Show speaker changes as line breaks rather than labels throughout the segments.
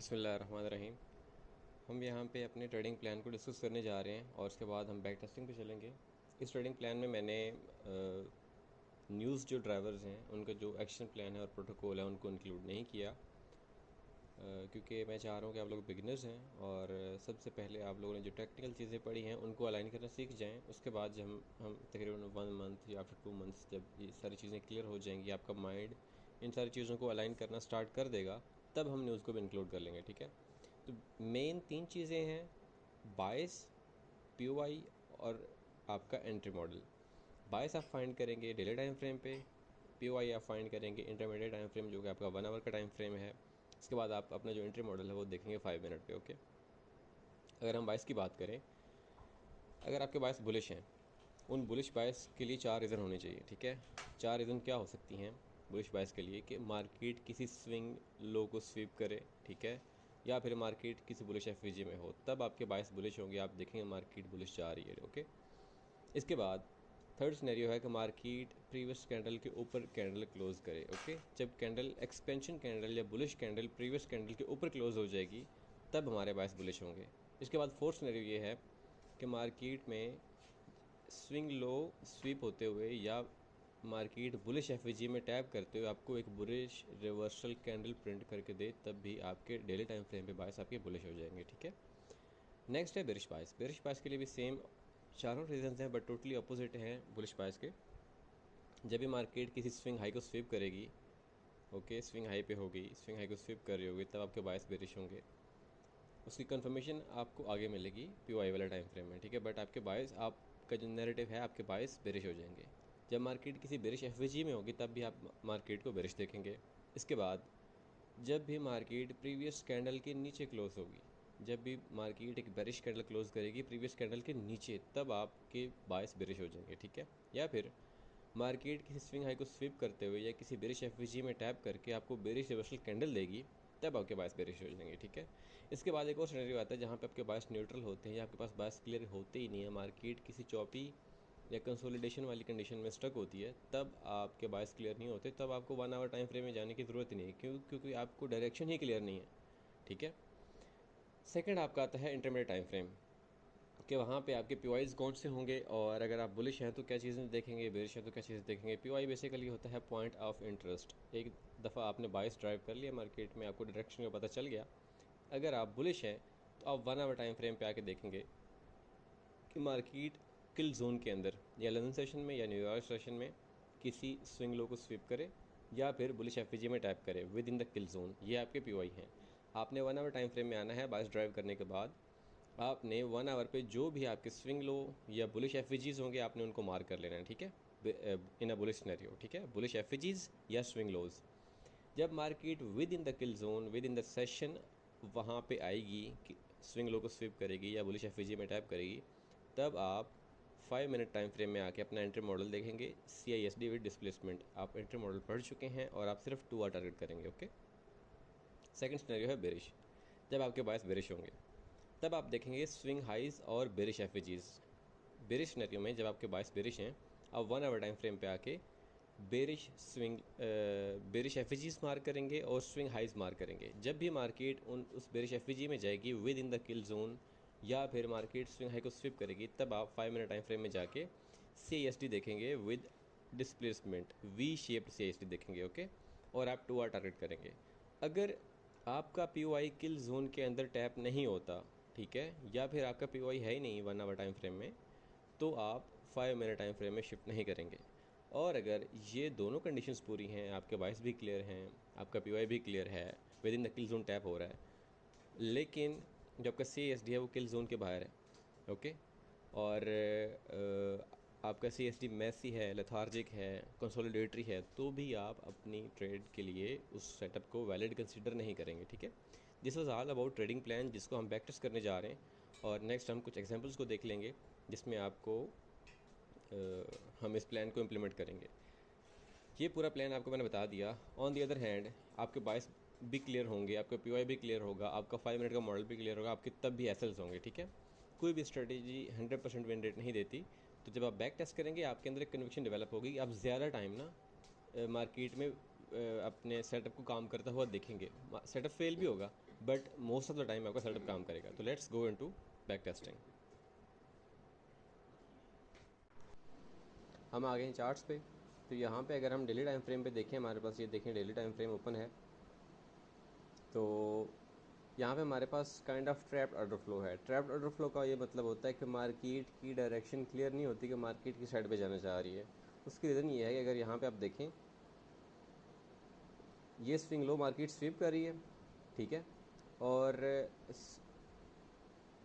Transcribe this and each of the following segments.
बिस्मिल्लाहिर्रहमानिर्रहीम। हम यहाँ पे अपने ट्रेडिंग प्लान को डिस्कस करने जा रहे हैं और उसके बाद हम बैक टेस्टिंग पे चलेंगे। इस ट्रेडिंग प्लान में मैंने न्यूज़ जो ड्राइवर्स हैं उनका जो एक्शन प्लान है और प्रोटोकॉल है उनको इंक्लूड नहीं किया, क्योंकि मैं चाह रहा हूँ कि आप लोग बिगिनर्स हैं और सबसे पहले आप लोगों ने जो टेक्निकल चीज़ें पढ़ी हैं उनको अलाइन करना सीख जाएं। उसके बाद जब हम तकरीबन 1 मंथ या फिर 2 मंथ्स जब ये सारी चीज़ें क्लियर हो जाएंगी, आपका माइंड इन सारी चीज़ों को अलाइन करना स्टार्ट कर देगा, तब हम न्यूज़ को भी इंक्लूड कर लेंगे। ठीक है, तो मेन 3 चीज़ें हैं: बायस, पीओआई और आपका एंट्री मॉडल। बायस आप फाइंड करेंगे डेली टाइम फ्रेम पे, पीओआई आप फाइंड करेंगे इंटरमीडिएट टाइम फ्रेम जो कि आपका 1 आवर का टाइम फ्रेम है। इसके बाद आप अपना जो एंट्री मॉडल है वो देखेंगे 5 मिनट पे। ओके, अगर हम बायस की बात करें, अगर आपके बायस बुलिश हैं, उन बुलिश बायस के लिए 4 रीज़न होने चाहिए। ठीक है, 4 रीज़न क्या हो सकती हैं बुलिश बायस के लिए? कि मार्केट किसी स्विंग लो को स्वीप करे, ठीक है, या फिर मार्केट किसी बुलिश एफवीजी में हो, तब आपके बायस बुलिश होंगे, आप देखेंगे मार्केट बुलिश जा रही है। ओके, इसके बाद थर्ड सिनेरियो है कि मार्केट प्रीवियस कैंडल के ऊपर कैंडल क्लोज करे। ओके, जब कैंडल एक्सपेंशन कैंडल या बुलिश कैंडल प्रीवियस कैंडल के ऊपर क्लोज हो जाएगी, तब हमारे बायस बुलिश होंगे। इसके बाद फोर्थ सिनेरियो ये है कि मार्केट में स्विंग लो स्वीप होते हुए या मार्केट बुलिश एफवीजी में टैप करते हुए आपको एक बुलिश रिवर्सल कैंडल प्रिंट करके दे, तब भी आपके डेली टाइम फ्रेम पे बायस आपके बुलिश हो जाएंगे। ठीक है, नेक्स्ट है बेरिश बायस। बेरिश बायस के लिए भी सेम चारों रीजंस हैं, बट टोटली अपोजिट हैं बुलिश बायस के। जब भी मार्केट किसी स्विंग हाई को स्वीप करेगी, ओके, स्विंग हाई पे होगी, स्विंग हाई को स्वीप कर रही होगी, तब आपके बायस बेरिश होंगे। उसकी कंफर्मेशन आपको आगे मिलेगी पीओआई वाला टाइम फ्रेम में। ठीक है, बट आपके बायस, आपका जो नैरेटिव है, आपके बायस बेरिश हो जाएंगे। जब मार्केट किसी बेरिश एफवीजी में होगी, तब भी आप मार्केट को बेरिश देखेंगे। इसके बाद जब भी मार्केट प्रीवियस कैंडल के नीचे क्लोज होगी, जब भी मार्केट एक बेरिश कैंडल क्लोज करेगी प्रीवियस कैंडल के नीचे, तब आपके बायस बेरिश हो जाएंगे। ठीक है, या फिर मार्केट किसी स्विंग हाई को स्वीप करते हुए या किसी बेरिश एफवीजी में टैप करके आपको बेरिश रिवर्सल कैंडल देगी, तब आपके बायस बेरिश हो जाएंगे। ठीक है, इसके बाद एक और सिनेरियो आता है जहाँ पे आपके बायस न्यूट्रल होते हैं या आपके पास बायस क्लियर होते ही नहीं है, मार्केट किसी चॉपी या कंसोलिडेशन वाली कंडीशन में स्टक होती है, तब आपके बायस क्लियर नहीं होते, तब आपको 1 आवर टाइम फ्रेम में जाने की ज़रूरत ही नहीं है, क्योंकि आपको डायरेक्शन ही क्लियर नहीं है। ठीक है, सेकंड आपका आता है इंटरमीडिएट टाइम फ्रेम, कि वहाँ पे आपके पीवाईज कौन से होंगे, और अगर आप बुलिश हैं तो क्या चीज़ें देखेंगे, बेरिश हैं तो क्या चीज़ें देखेंगे। पीवाई बेसिकली होता है पॉइंट ऑफ इंटरेस्ट। एक दफ़ा आपने बाइस ड्राइव कर लिया मार्केट में, आपको डायरेक्शन का पता चल गया, अगर आप बुलिश हैं तो आप 1 आवर टाइम फ्रेम पे आके देखेंगे कि मार्केट किल जोन के अंदर या लंदन सेशन में या न्यूयॉर्क सेशन में किसी स्विंग लो को स्वीप करे या फिर बुलिश एफवीजी में टैप करे with in the kill zone. ये आपके पीवाई हैं। आपने 1 आवर टाइम फ्रेम में आना है। बाइस ड्राइव करने के बाद आपने 1 आवर पे जो भी आपके स्विंग लो या बुलिश एफवीजीज होंगे, आपने उनको मार्क कर लेना है। ठीक है, इन अ बुलिश सिनेरियो। ठीक है, बुलिश एफवीजीज या स्विंग लोज, जब market with in the kill zone, with in the session वहाँ पे आएगी कि स्विंग लो को स्विप करेगी या बुलिश एफवीजी में टैप करेगी, तब आप 5 मिनट टाइम फ्रेम में आके अपना एंट्री मॉडल देखेंगे, CISD विद डिस्प्लेसमेंट। आप एंट्री मॉडल पढ़ चुके हैं और आप सिर्फ 2 आवर टारगेट करेंगे। ओके, सेकंड सिनेरियो है बेरिश। जब आपके बायस बेरिश होंगे, तब आप देखेंगे स्विंग हाइज और बेरिश एफवीजीज। बेरिश सिनेरियो में जब आपके बायस बेरिश हैं, आप 1 आवर टाइम फ्रेम पे आके बेरिश एफवीजीज मार्क करेंगे और स्विंग हाइज मार्क करेंगे। जब भी मार्केट उस बेरिश एफवीजी में जाएगी with in the kill zone या फिर मार्केट स्विंग हाई को स्विप करेगी, तब आप 5 मिनट टाइम फ्रेम में जाके CISD देखेंगे with displacement, V shaped CISD देखेंगे। ओके, और आप 2 आवर टारगेट करेंगे। अगर आपका POI किल जोन के अंदर टैप नहीं होता, ठीक है, या फिर आपका POI है ही नहीं 1 आवर टाइम फ्रेम में, तो आप 5 मिनट टाइम फ्रेम में शिफ्ट नहीं करेंगे। और अगर ये दोनों कंडीशंस पूरी हैं, आपके बायस भी क्लियर हैं, आपका POI भी क्लियर है, with in the kill zone tap हो रहा है, लेकिन जो आपका CISD है वो किल जोन के बाहर है, ओके, और आपका CISD मैसी है, लेथार्जिक है, कंसोलिडेटरी है, तो भी आप अपनी ट्रेड के लिए उस सेटअप को वैलिड कंसिडर नहीं करेंगे। ठीक है, this was all about trading plan, जिसको हम बैक टेस्ट करने जा रहे हैं, और नेक्स्ट हम कुछ एग्जांपल्स को देख लेंगे जिसमें आपको हम इस प्लान को इम्प्लीमेंट करेंगे। ये पूरा प्लान आपको मैंने बता दिया। ऑन दी अदर हैंड आपके बायस भी क्लियर होंगे, आपका POI भी क्लियर होगा, आपका 5 मिनट का मॉडल भी क्लियर होगा, आपके तब भी एसएल्स होंगे। ठीक है, कोई भी स्ट्रेटेजी 100% विन रेट नहीं देती। तो जब आप बैक टेस्ट करेंगे, आपके अंदर एक कन्विक्शन डेवलप होगी, आप ज़्यादा टाइम ना मार्केट में अपने सेटअप को काम करता हुआ देखेंगे। सेटअप फेल भी होगा, but most of the time आपका सेटअप काम करेगा। तो let's go into back testing. हम आ गए हैं चार्ट्स पे। तो यहाँ पे अगर हम डेली टाइम फ्रेम पे देखें, हमारे पास ये देखें डेली टाइम फ्रेम ओपन है। तो यहाँ पे हमारे पास kind of trapped order flow है। ट्रैप्ड ऑर्डर फ्लो का ये मतलब होता है कि मार्केट की डायरेक्शन क्लियर नहीं होती कि मार्केट की साइड पे जाना चाह रही है। उसकी रीज़न ये है कि अगर यहाँ पे आप देखें, ये स्विंग लो मार्केट स्वीप कर रही है, ठीक है, और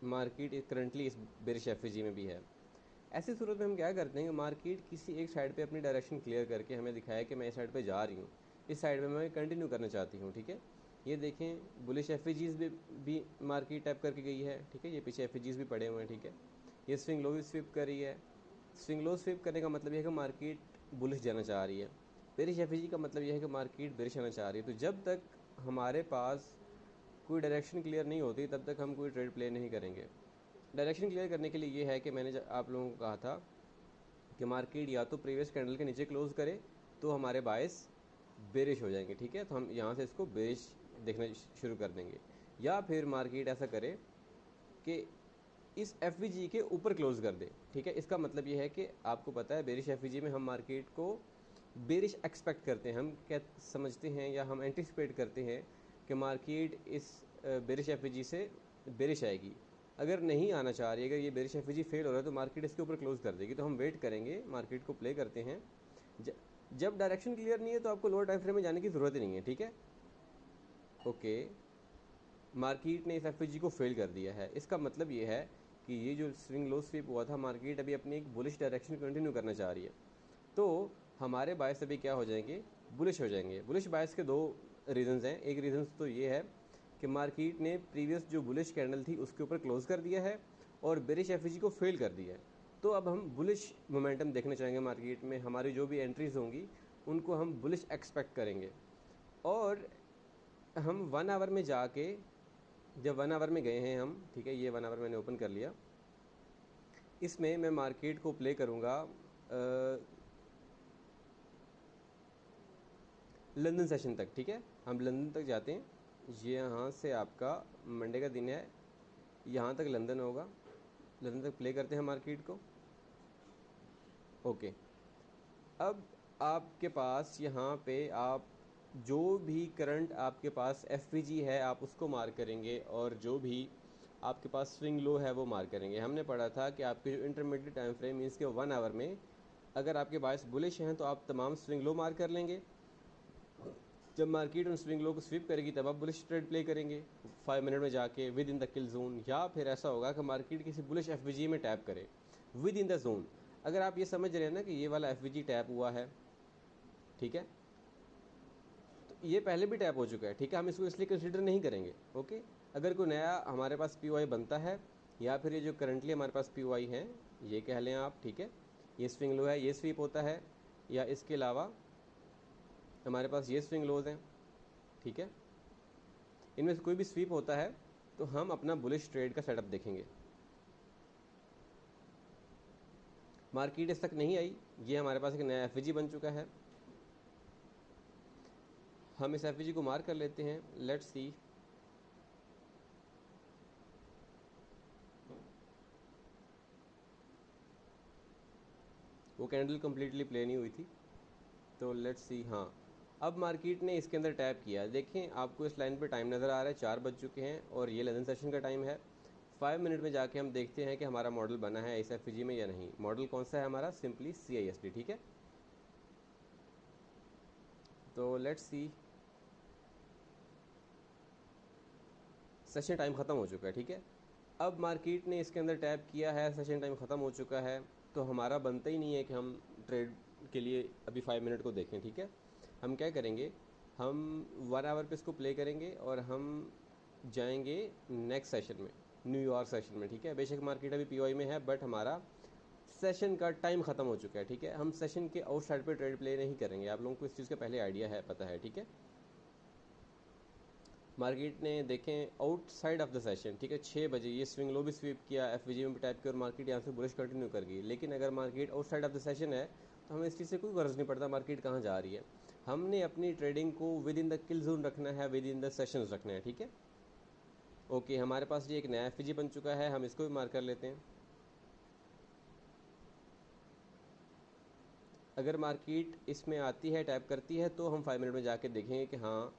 मार्केट करंटली इस बेरिश एफईजी में भी है। ऐसी सूरत में हम क्या करते हैं कि मार्केट किसी एक साइड पे अपनी डायरेक्शन क्लियर करके हमें दिखाया कि मैं इस साइड पे जा रही हूँ, इस साइड में मैं कंटिन्यू करना चाहती हूँ, ठीक है। ये देखें बुलिश एफईजीज भी मार्केट टैप करके गई है, ठीक है। ये पीछे एफईजीज भी पड़े हुए हैं, ठीक है। ये स्विंग लो भी स्वीप कर रही है। स्विंग लो स्वीप करने का मतलब यह है कि मार्केट बुलिश जाना चाह रही है। बेरिश एफईजी का मतलब यह है कि मार्केट बेरिश आना चाह रही है। तो जब तक हमारे पास कोई डायरेक्शन क्लियर नहीं होती तब तक हम कोई ट्रेड प्ले नहीं करेंगे। डायरेक्शन क्लियर करने के लिए ये है कि मैंने आप लोगों को कहा था कि मार्केट या तो प्रीवियस कैंडल के नीचे क्लोज करे तो हमारे बायस बेरिश हो जाएंगे, ठीक है। तो हम यहाँ से इसको बेरिश देखना शुरू कर देंगे, या फिर मार्केट ऐसा करे कि इस एफ के ऊपर क्लोज कर दे, ठीक है। इसका मतलब ये है कि आपको पता है बेरिश एफ में हम मार्केट को बेरिश एक्सपेक्ट करते हैं, हम क्या समझते हैं या हम एंटिसिपेट करते हैं कि मार्केट इस बेरिश एफ से बेरिश आएगी। अगर नहीं आना चाह रही है, अगर ये बेरिश एफ फेल हो रहा है तो मार्केट इसके ऊपर क्लोज कर देगी। तो हम वेट करेंगे, मार्केट को प्ले करते हैं। जब डायरेक्शन क्लियर नहीं है तो आपको लोअर टाइम फ्रेम में जाने की ज़रूरत ही नहीं है, ठीक है। ओके, मार्केट ने इस एफ को फेल कर दिया है। इसका मतलब ये है कि ये जो स्विंग लो स्वीप हुआ था, मार्केट अभी अपनी एक बुलिश डायरेक्शन कंटिन्यू करना चाह रही है। तो हमारे बायस अभी क्या हो जाएंगे, बुलिश हो जाएंगे। बुलिश बायस के दो रीजंस हैं। एक रीजंस तो ये है कि मार्केट ने प्रीवियस जो बुलिश कैंडल थी उसके ऊपर क्लोज कर दिया है और बेरिश एफईजी को फेल कर दिया है। तो अब हम बुलिश मोमेंटम देखना चाहेंगे मार्केट में। हमारी जो भी एंट्रीज होंगी उनको हम बुलिश एक्सपेक्ट करेंगे। और हम 1 आवर में जाके, जब 1 आवर में गए हैं हम, ठीक है, ये 1 आवर मैंने ओपन कर लिया। इसमें मैं मार्केट को प्ले करूँगा लंदन सेशन तक, ठीक है। हम लंदन तक जाते हैं। ये यहाँ से आपका मंडे का दिन है, यहाँ तक लंदन होगा। लंदन तक प्ले करते हैं मार्केट को। ओके, अब आपके पास यहाँ पे आप जो भी करंट आपके पास एफ है आप उसको मार्क करेंगे, और जो भी आपके पास स्विंग लो है वो मार्क करेंगे। हमने पढ़ा था कि आपके जो इंटरमीडिएट टाइम फ्रेम मीन्स के 1 आवर में अगर आपके बायस बुलिश हैं तो आप तमाम स्विंग लो मार्क कर लेंगे। जब मार्केट उन स्विंग लो को स्वीप करेगी तब आप बुलिश ट्रेड प्ले करेंगे 5 मिनट में जाके with in the kill zone. या फिर ऐसा होगा कि मार्केट किसी बुलिश एफ में टैप करे विद इन द जोन। अगर आप ये समझ रहे हैं ना कि ये वाला एफ टैप हुआ है, ठीक है, तो ये पहले भी टैप हो चुका है, ठीक है, हम इसको इसलिए कंसिडर नहीं करेंगे। ओके, अगर कोई नया हमारे पास पी बनता है, या फिर ये जो करंटली हमारे पास पी हैं ये कह लें आप, ठीक है, ये स्विंग लो है, ये स्वीप होता है, या इसके अलावा हमारे पास ये स्विंग लोज हैं, ठीक है, इनमें से कोई भी स्वीप होता है तो हम अपना बुलिश ट्रेड का सेटअप देखेंगे। मार्केट इस तक नहीं आई, ये हमारे पास एक नया एफ बन चुका है। हम इस एफ को मार्क कर लेते हैं। लेट्स सी, वो कैंडल कम्प्लीटली प्ले नहीं हुई थी, तो लेट्स सी। हाँ, अब मार्केट ने इसके अंदर टैप किया। देखें आपको इस लाइन पे टाइम नज़र आ रहा है, 4 बज चुके हैं और ये लंदन सेशन का टाइम है। 5 मिनट में जाके हम देखते हैं कि हमारा मॉडल बना है इस एफ में या नहीं। मॉडल कौन सा है हमारा, सिंपली CISD, ठीक है। तो लेट्स सी, सेशन टाइम ख़त्म हो चुका है, ठीक है। अब मार्केट ने इसके अंदर टैप किया है, सेशन टाइम ख़त्म हो चुका है, तो हमारा बनता ही नहीं है कि हम ट्रेड के लिए अभी 5 मिनट को देखें, ठीक है। हम क्या करेंगे, हम 1 आवर पे इसको प्ले करेंगे और हम जाएंगे नेक्स्ट सेशन में, न्यूयॉर्क सेशन में, ठीक है। बेशक मार्केट अभी PY में है बट हमारा सेशन का टाइम ख़त्म हो चुका है, ठीक है। हम सेशन के आउटसाइड पे ट्रेड प्ले नहीं करेंगे, आप लोगों को इस चीज़ का पहले आइडिया है, पता है, ठीक है। मार्केट ने देखें आउटसाइड ऑफ द सेशन, ठीक है, 6 बजे ये स्विंग लो भी स्वीप किया, एफ में भी टाइप किया और मार्केट यहाँ से बुलिश कंटिन्यू कर गई। लेकिन अगर market outside of the session है तो हमें इस चीज़ से कोई गर्ज नहीं पड़ता मार्केट कहाँ जा रही है। हमने अपनी ट्रेडिंग को with in the kill zone रखना है, विद इन द सेशन रखना है, ठीक है। ओके, हमारे पास ये एक नया एफ बन चुका है, हम इसको भी मार्क कर लेते हैं। अगर मार्केट इसमें आती है, टैप करती है, तो हम 5 मिनट में जाके देखेंगे कि हाँ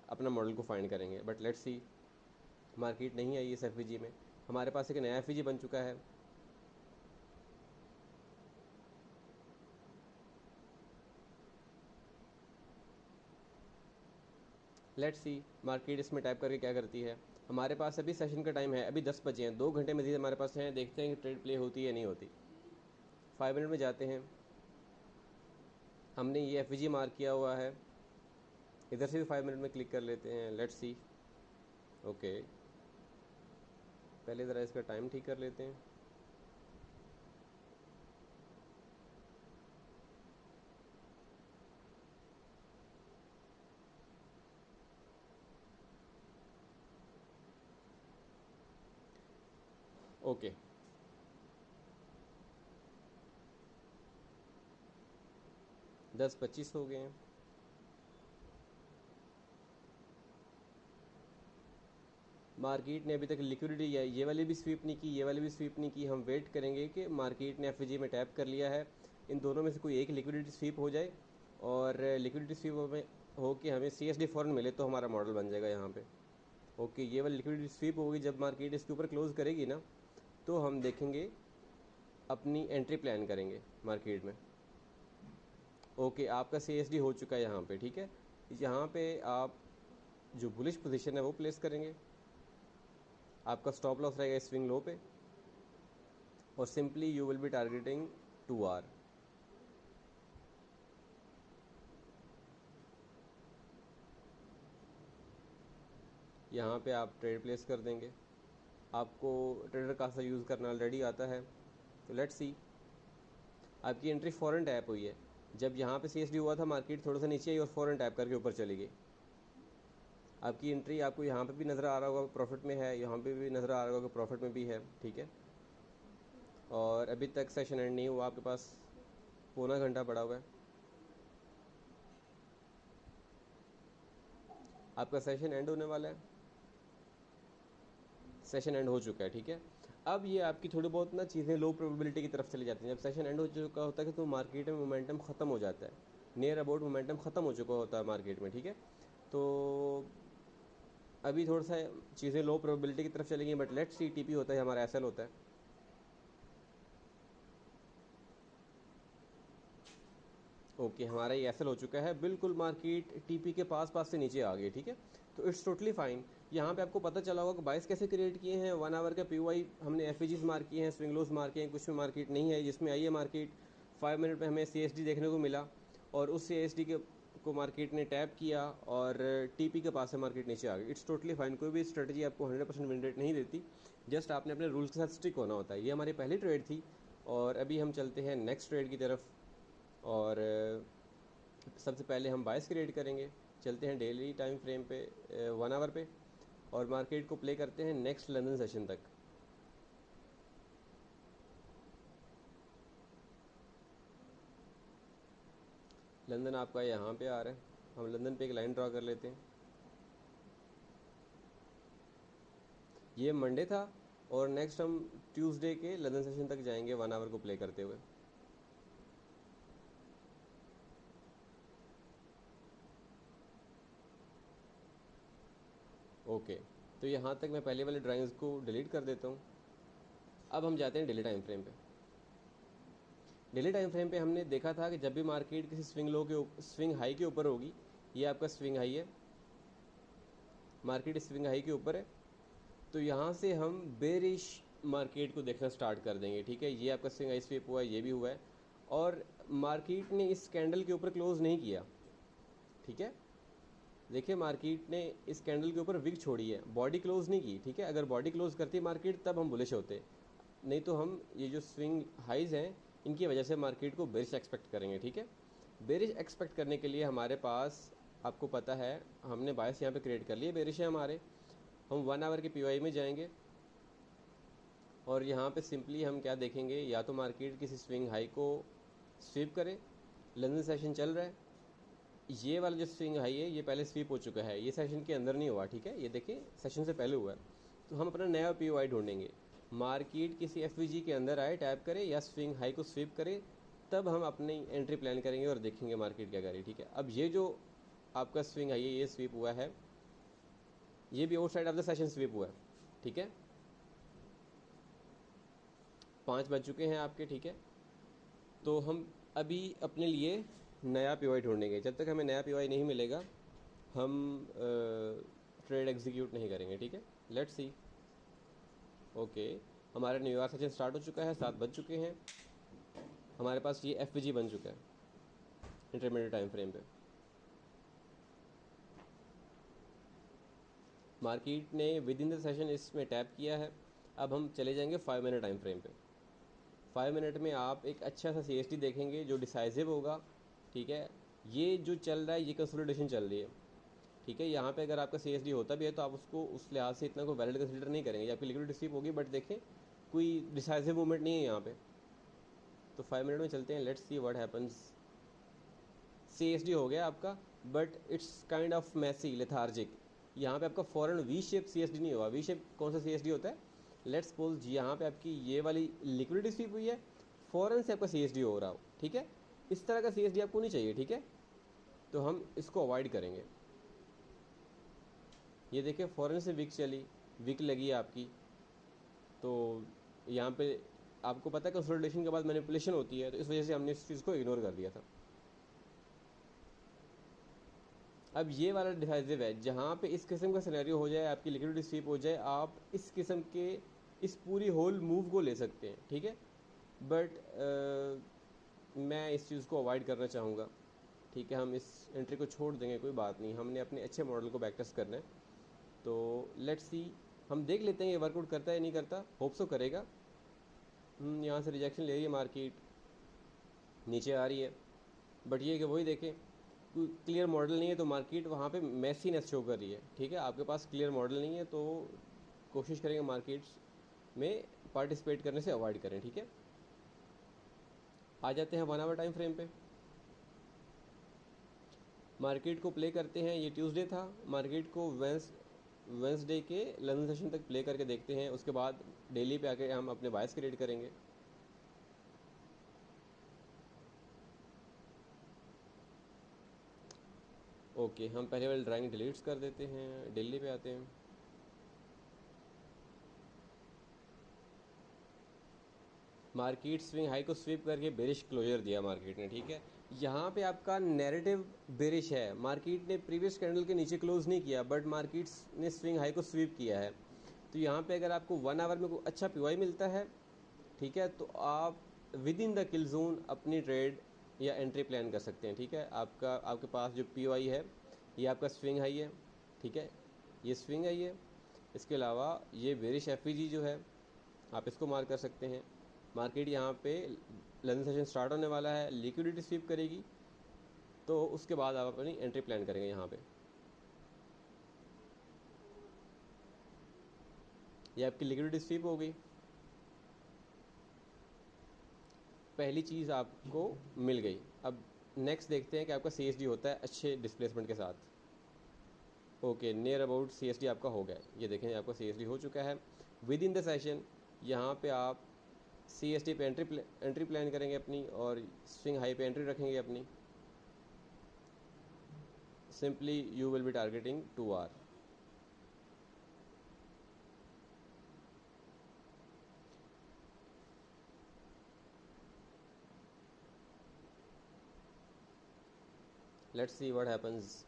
अपना मॉडल को फाइंड करेंगे। बट लेट्स सी, मार्केट नहीं आई इस एफ में। हमारे पास एक नया एफ बन चुका है। लेट्स सी मार्केट इसमें टैप करके क्या करती है। हमारे पास अभी सेशन का टाइम है, अभी 10 बजे हैं, 2 घंटे मजीद हमारे पास हैं। देखते हैं कि ट्रेड प्ले होती है या नहीं होती। 5 मिनट में जाते हैं, हमने ये एफ मार्क किया हुआ है। इधर से भी 5 मिनट में क्लिक कर लेते हैं। Let's see. ओके, पहले ज़रा इसका टाइम ठीक कर लेते हैं। ओके, 10:25 हो गए हैं। मार्केट ने अभी तक लिक्विडिटी ये वाली भी स्वीप नहीं की, ये वाली भी स्वीप नहीं की। हम वेट करेंगे कि मार्केट ने एफ में टैप कर लिया है, इन दोनों में से कोई एक लिक्विडिटी स्वीप हो जाए, और लिक्विडिटी स्वीप में हो कि हमें सी एस डी फ़ौरन मिले तो हमारा मॉडल बन जाएगा यहाँ पे। ओके, ये वाली लिक्विडिटी स्वीप होगी। जब मार्केट इसके ऊपर क्लोज करेगी ना, तो हम देखेंगे, अपनी एंट्री प्लान करेंगे मार्केट में। ओके, आपका सी एस डी हो चुका है यहाँ पे, ठीक है। यहाँ पे आप जो बुलिश पोजीशन है वो प्लेस करेंगे। आपका स्टॉप लॉस रहेगा स्विंग लो पे, और simply you will be targeting 2 hour. यहाँ पे आप ट्रेड प्लेस कर देंगे। आपको ट्रेडर कासा यूज़ करना ऑलरेडी आता है, तो लेट्स सी। आपकी एंट्री फ़ौरन टैप हुई है। जब यहाँ पे सी एस डी हुआ था, मार्केट थोड़ा सा नीचे आई और फ़ौरन टैप करके ऊपर चली गई। आपकी एंट्री आपको यहाँ पे भी नज़र आ रहा होगा प्रॉफिट में है, यहाँ पे भी नज़र आ रहा होगा प्रॉफिट में भी है, ठीक है। और अभी तक सेशन एंड नहीं हुआ, आपके पास पौना घंटा पड़ा हुआ है। आपका सेशन एंड होने वाला है, सेशन एंड हो चुका है, ठीक है। अब ये आपकी थोड़ी बहुत ना चीज़ें लो प्रोबेबिलिटी की तरफ चली जाती हैं। जब सेशन एंड हो चुका होता है तो मार्केट में मोमेंटम ख़त्म हो जाता है, नियर अबाउट मोमेंटम ख़त्म हो चुका होता है मार्केट में, ठीक है। तो अभी थोड़ा सा चीज़ें लो प्रोबेबिलिटी की तरफ चलेंगी। बट लेट्स सी, टीपी होता है हमारा, एसएल होता है। ओके, हमारा ये एसएल हो चुका है, बिल्कुल मार्केट टीपी के पास पास से नीचे आ गई, ठीक है। तो इट्स टोटली फाइन। यहाँ पे आपको पता चला होगा कि बाइस कैसे क्रिएट किए हैं। 1 आवर का पीओआई हमने एफ मार किए हैं, स्विंग लोस मार किए हैं, कुछ भी मार्केट नहीं है जिसमें आई है मार्केट। 5 मिनट में हमें सी देखने को मिला, और उस सी के को मार्केट ने टैप किया, और टीपी के पास से मार्केट नीचे आ गई। It's totally fine. कोई भी स्ट्रेटजी आपको 100% विन रेट नहीं देती, जस्ट आपने अपने रूल्स के साथ स्टिक होना होता है। ये हमारी पहली ट्रेड थी, और अभी हम चलते हैं नेक्स्ट ट्रेड की तरफ। और सबसे पहले हम बायस क्रिएट करेंगे। चलते हैं डेली टाइम फ्रेम पे, 1 आवर पे, और मार्केट को प्ले करते हैं नेक्स्ट लंदन सेशन तक। लंदन आपका यहाँ पे आ रहा है, हम लंदन पे एक लाइन ड्रा कर लेते हैं। ये मंडे था, और नेक्स्ट हम ट्यूसडे के लंदन सेशन तक जाएंगे 1 आवर को प्ले करते हुए। ओके, तो यहाँ तक मैं पहले वाले ड्राइंग्स को डिलीट कर देता हूँ। अब हम जाते हैं डेली टाइम फ्रेम पे। डेली टाइम फ्रेम पे हमने देखा था कि जब भी मार्केट किसी स्विंग हाई के ऊपर होगी, ये आपका स्विंग हाई है, मार्केट स्विंग हाई के ऊपर है, तो यहाँ से हम बेरिश मार्केट को देखना स्टार्ट कर देंगे, ठीक है। ये आपका स्विंग हाई स्वीप हुआ है, ये भी हुआ है, और मार्केट ने इस कैंडल के ऊपर क्लोज नहीं किया, ठीक है। देखिए, मार्केट ने इस कैंडल के ऊपर विक छोड़ी है, बॉडी क्लोज नहीं की, ठीक है। अगर बॉडी क्लोज करती मार्केट तब हम बुलिश होते, नहीं तो हम ये जो स्विंग हाइज हैं इनकी वजह से मार्केट को बेरिश एक्सपेक्ट करेंगे, ठीक है। बेरिश एक्सपेक्ट करने के लिए हमारे पास, आपको पता है, हमने बायस यहाँ पे क्रिएट कर लिए, बेरिश है हमारे। हम 1 आवर के पीओआई में जाएंगे, और यहाँ पे सिंपली हम क्या देखेंगे, या तो मार्केट किसी स्विंग हाई को स्वीप करे। लंदन सेशन चल रहा है, ये वाला जो स्विंग हाई है ये पहले स्वीप हो चुका है, ये सेशन के अंदर नहीं हुआ, ठीक है। ये देखिए, सेशन से पहले हुआ है। तो हम अपना नया पीओआई ढूंढेंगे। मार्केट किसी एफवीजी के अंदर आए, टैप करे या स्विंग हाई को स्वीप करे, तब हम अपनी एंट्री प्लान करेंगे और देखेंगे मार्केट क्या करे। ठीक है, अब ये जो आपका स्विंग हाई है ये स्वीप हुआ है, ये भी outside of the session sweep हुआ है। ठीक है, 5 बज चुके हैं आपके। ठीक है, तो हम अभी अपने लिए नया पीओआई ढूंढेंगे। जब तक हमें नया पीओआई नहीं मिलेगा हम ट्रेड एग्जीक्यूट नहीं करेंगे। ठीक है, लेट्स सी। ओके, हमारा न्यूयॉर्क सेशन स्टार्ट हो चुका है, 7 बज चुके हैं। हमारे पास ये एफवीजी बन चुका है इंटरमीडिएट टाइम फ्रेम पे। मार्केट ने विद इन द सेशन इसमें टैप किया है। अब हम चले जाएंगे 5 मिनट टाइम फ्रेम पे। 5 मिनट में आप एक अच्छा सा सीएसटी देखेंगे जो डिसाइसिव होगा। ठीक है, ये जो चल रहा है ये कंसोलिडेशन चल रही है। ठीक है, यहाँ पे अगर आपका सीएसडी होता भी है तो आप उसको उस लिहाज से इतना कोई वैलिड कंसीडर नहीं करेंगे। आपकी लिक्विडिटी स्वीप होगी बट देखें कोई डिसाइसिव मूवमेंट नहीं है यहाँ पे। तो 5 मिनट में चलते हैं, let's see what happens. CSD हो गया आपका, but it's kind of messy lethargic. यहाँ पे आपका फॉरन वी शेप सीएसडी नहीं हुआ। वी शेप कौन सा सीएसडी होता है? लेट्स सपोज यहाँ पे आपकी ये वाली लिक्विडिटी स्वीप हुई है, फॉरन से आपका सीएसडी हो रहा हो। ठीक है, इस तरह का सीएसडी आपको नहीं चाहिए। ठीक है, तो हम इसको अवॉइड करेंगे। ये देखिए फॉरन से विक चली, विक लगी आपकी, तो यहाँ पे आपको पता है कंसोलिडेशन के बाद मैनिपुलेशन होती है, तो इस वजह से हमने इस चीज़ को इग्नोर कर दिया था। अब ये वाला डिसाइसिव है, जहाँ पे इस किस्म का सिनेरियो हो जाए, आपकी लिक्विडिटी स्वीप हो जाए, आप इस किस्म के इस पूरी होल मूव को ले सकते हैं। ठीक है, बट मैं इस चीज़ को अवॉइड करना चाहूँगा। ठीक है, हम इस एंट्री को छोड़ देंगे, कोई बात नहीं, हमने अपने अच्छे मॉडल को बैक टेस्ट करना है। तो लेट्स सी, हम देख लेते हैं ये वर्कआउट करता है नहीं करता। होप सो करेगा। यहाँ से रिजेक्शन ले रही है मार्केट, नीचे आ रही है, बट ये कि वही देखें कोई क्लियर मॉडल नहीं है तो मार्केट वहाँ पे मैसीनेस शो कर रही है। ठीक है, आपके पास क्लियर मॉडल नहीं है तो कोशिश करेंगे मार्केट्स में पार्टिसिपेट करने से अवॉइड करें। ठीक है, आ जाते हैं 1 आवर टाइम फ्रेम पे। मार्केट को प्ले करते हैं, ये ट्यूसडे था, मार्केट को वेंसडे के लंदन सेशन तक प्ले करके देखते हैं। उसके बाद डेली पे आके हम अपने बायस क्रिएट करेंगे। ओके, हम पहले वाले ड्राइंग डिलीट्स कर देते हैं, डेली पे आते हैं। मार्केट स्विंग हाई को स्वीप करके बेरिश क्लोजर दिया मार्केट ने। ठीक है, यहाँ पे आपका नैरेटिव बेरिश है। मार्केट ने प्रीवियस कैंडल के नीचे क्लोज नहीं किया, बट मार्केट ने स्विंग हाई को स्वीप किया है। तो यहाँ पे अगर आपको 1 आवर में कोई अच्छा पीवाई मिलता है, ठीक है, तो आप with in the kill zone अपनी ट्रेड या एंट्री प्लान कर सकते हैं। ठीक है, आपके पास जो पीवाई है ये आपका स्विंग हाई है। ठीक है, ये स्विंग हाई है। इसके अलावा ये बेरिश एफईजी जो है आप इसको मार्क कर सकते हैं। मार्केट यहाँ पे लंदन सेशन स्टार्ट होने वाला है, लिक्विडिटी स्वीप करेगी, तो उसके बाद आप अपनी एंट्री प्लान करेंगे। यहाँ पे ये आपकी लिक्विडिटी स्वीप हो गई, पहली चीज़ आपको मिल गई। अब नेक्स्ट देखते हैं कि आपका सी होता है अच्छे डिस्प्लेसमेंट के साथ। ओके, नियर अबाउट सी आपका हो गया। ये देखें आपका सी हो चुका है विद इन द सेशन। यहाँ पे आप सी पे एंट्री प्लान करेंगे अपनी, और स्विंग हाई पे एंट्री रखेंगे अपनी। Simply you will be targeting 2 hour. Let's see what happens.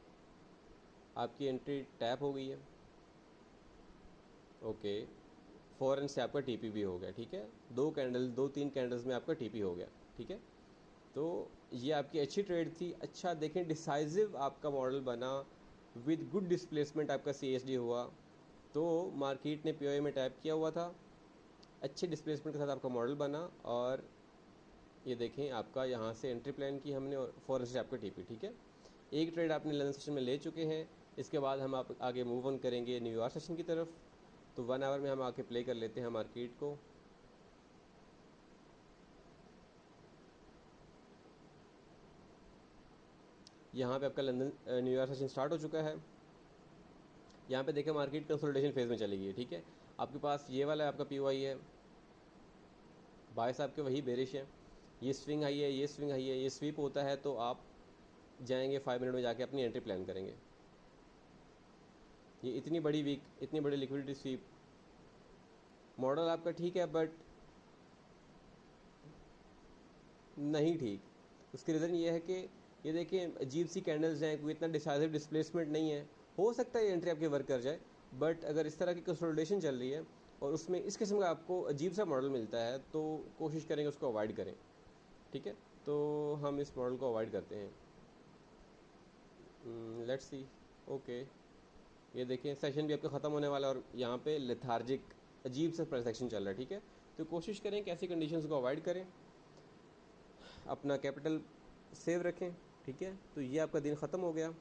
आपकी एंट्री टैप हो गई है। ओके, फॉरन से आपका टीपी भी हो गया। ठीक है, 2-3 कैंडल्स में आपका टीपी हो गया। ठीक है, तो ये आपकी अच्छी ट्रेड थी। अच्छा देखें, डिसाइसिव आपका मॉडल बना, विद गुड डिस्प्लेसमेंट आपका सी हुआ। तो मार्केट ने पीओए में टैप किया हुआ था, अच्छे डिस्प्लेसमेंट के साथ आपका मॉडल बना, और ये देखें आपका यहाँ से एंट्री प्लान की हमने, और फॉरन से आपका टीपी। ठीक है, एक ट्रेड आपने लंदन सेशन में ले चुके हैं। इसके बाद हम आप आगे मूव ऑन करेंगे न्यूयॉर्क सेशन की तरफ। तो 1 आवर में हम आके प्ले कर लेते हैं मार्केट को। यहाँ पे आपका लंदन न्यूयॉर्क सेशन स्टार्ट हो चुका है। यहाँ पे देखें मार्केट कंसोलिडेशन फेज में चली गई है, ठीक है। आपके पास ये वाला आपका पीओआई है, बायस आपके वही बेरिश है, ये स्विंग हाई है, ये स्विंग हाई है, ये स्वीप होता है तो आप जाएंगे 5 मिनट में जाके अपनी एंट्री प्लान करेंगे। ये इतनी बड़ी वीक, इतनी बड़ी लिक्विडिटी स्वीप, मॉडल आपका ठीक है बट नहीं ठीक। उसकी रीज़न ये है कि ये देखिए अजीब सी कैंडल्स हैं, कोई इतना डिसाइसिव डिस्प्लेसमेंट नहीं है। हो सकता है ये एंट्री आपकी वर्क कर जाए, बट अगर इस तरह की कंसोलिडेशन चल रही है और उसमें इस किस्म का आपको अजीब सा मॉडल मिलता है तो कोशिश करेंगे उसको अवॉइड करें, ठीक है। तो हम इस मॉडल को अवॉइड करते हैं। Let's see. ओके, ये देखें सेशन भी आपका ख़त्म होने वाला है और यहाँ पे लेथार्जिक अजीब सा प्राइस एक्शन चल रहा है, ठीक है। तो कोशिश करें कि ऐसी कंडीशंस को अवॉइड करें, अपना कैपिटल सेव रखें, ठीक है। तो ये आपका दिन ख़त्म हो गया।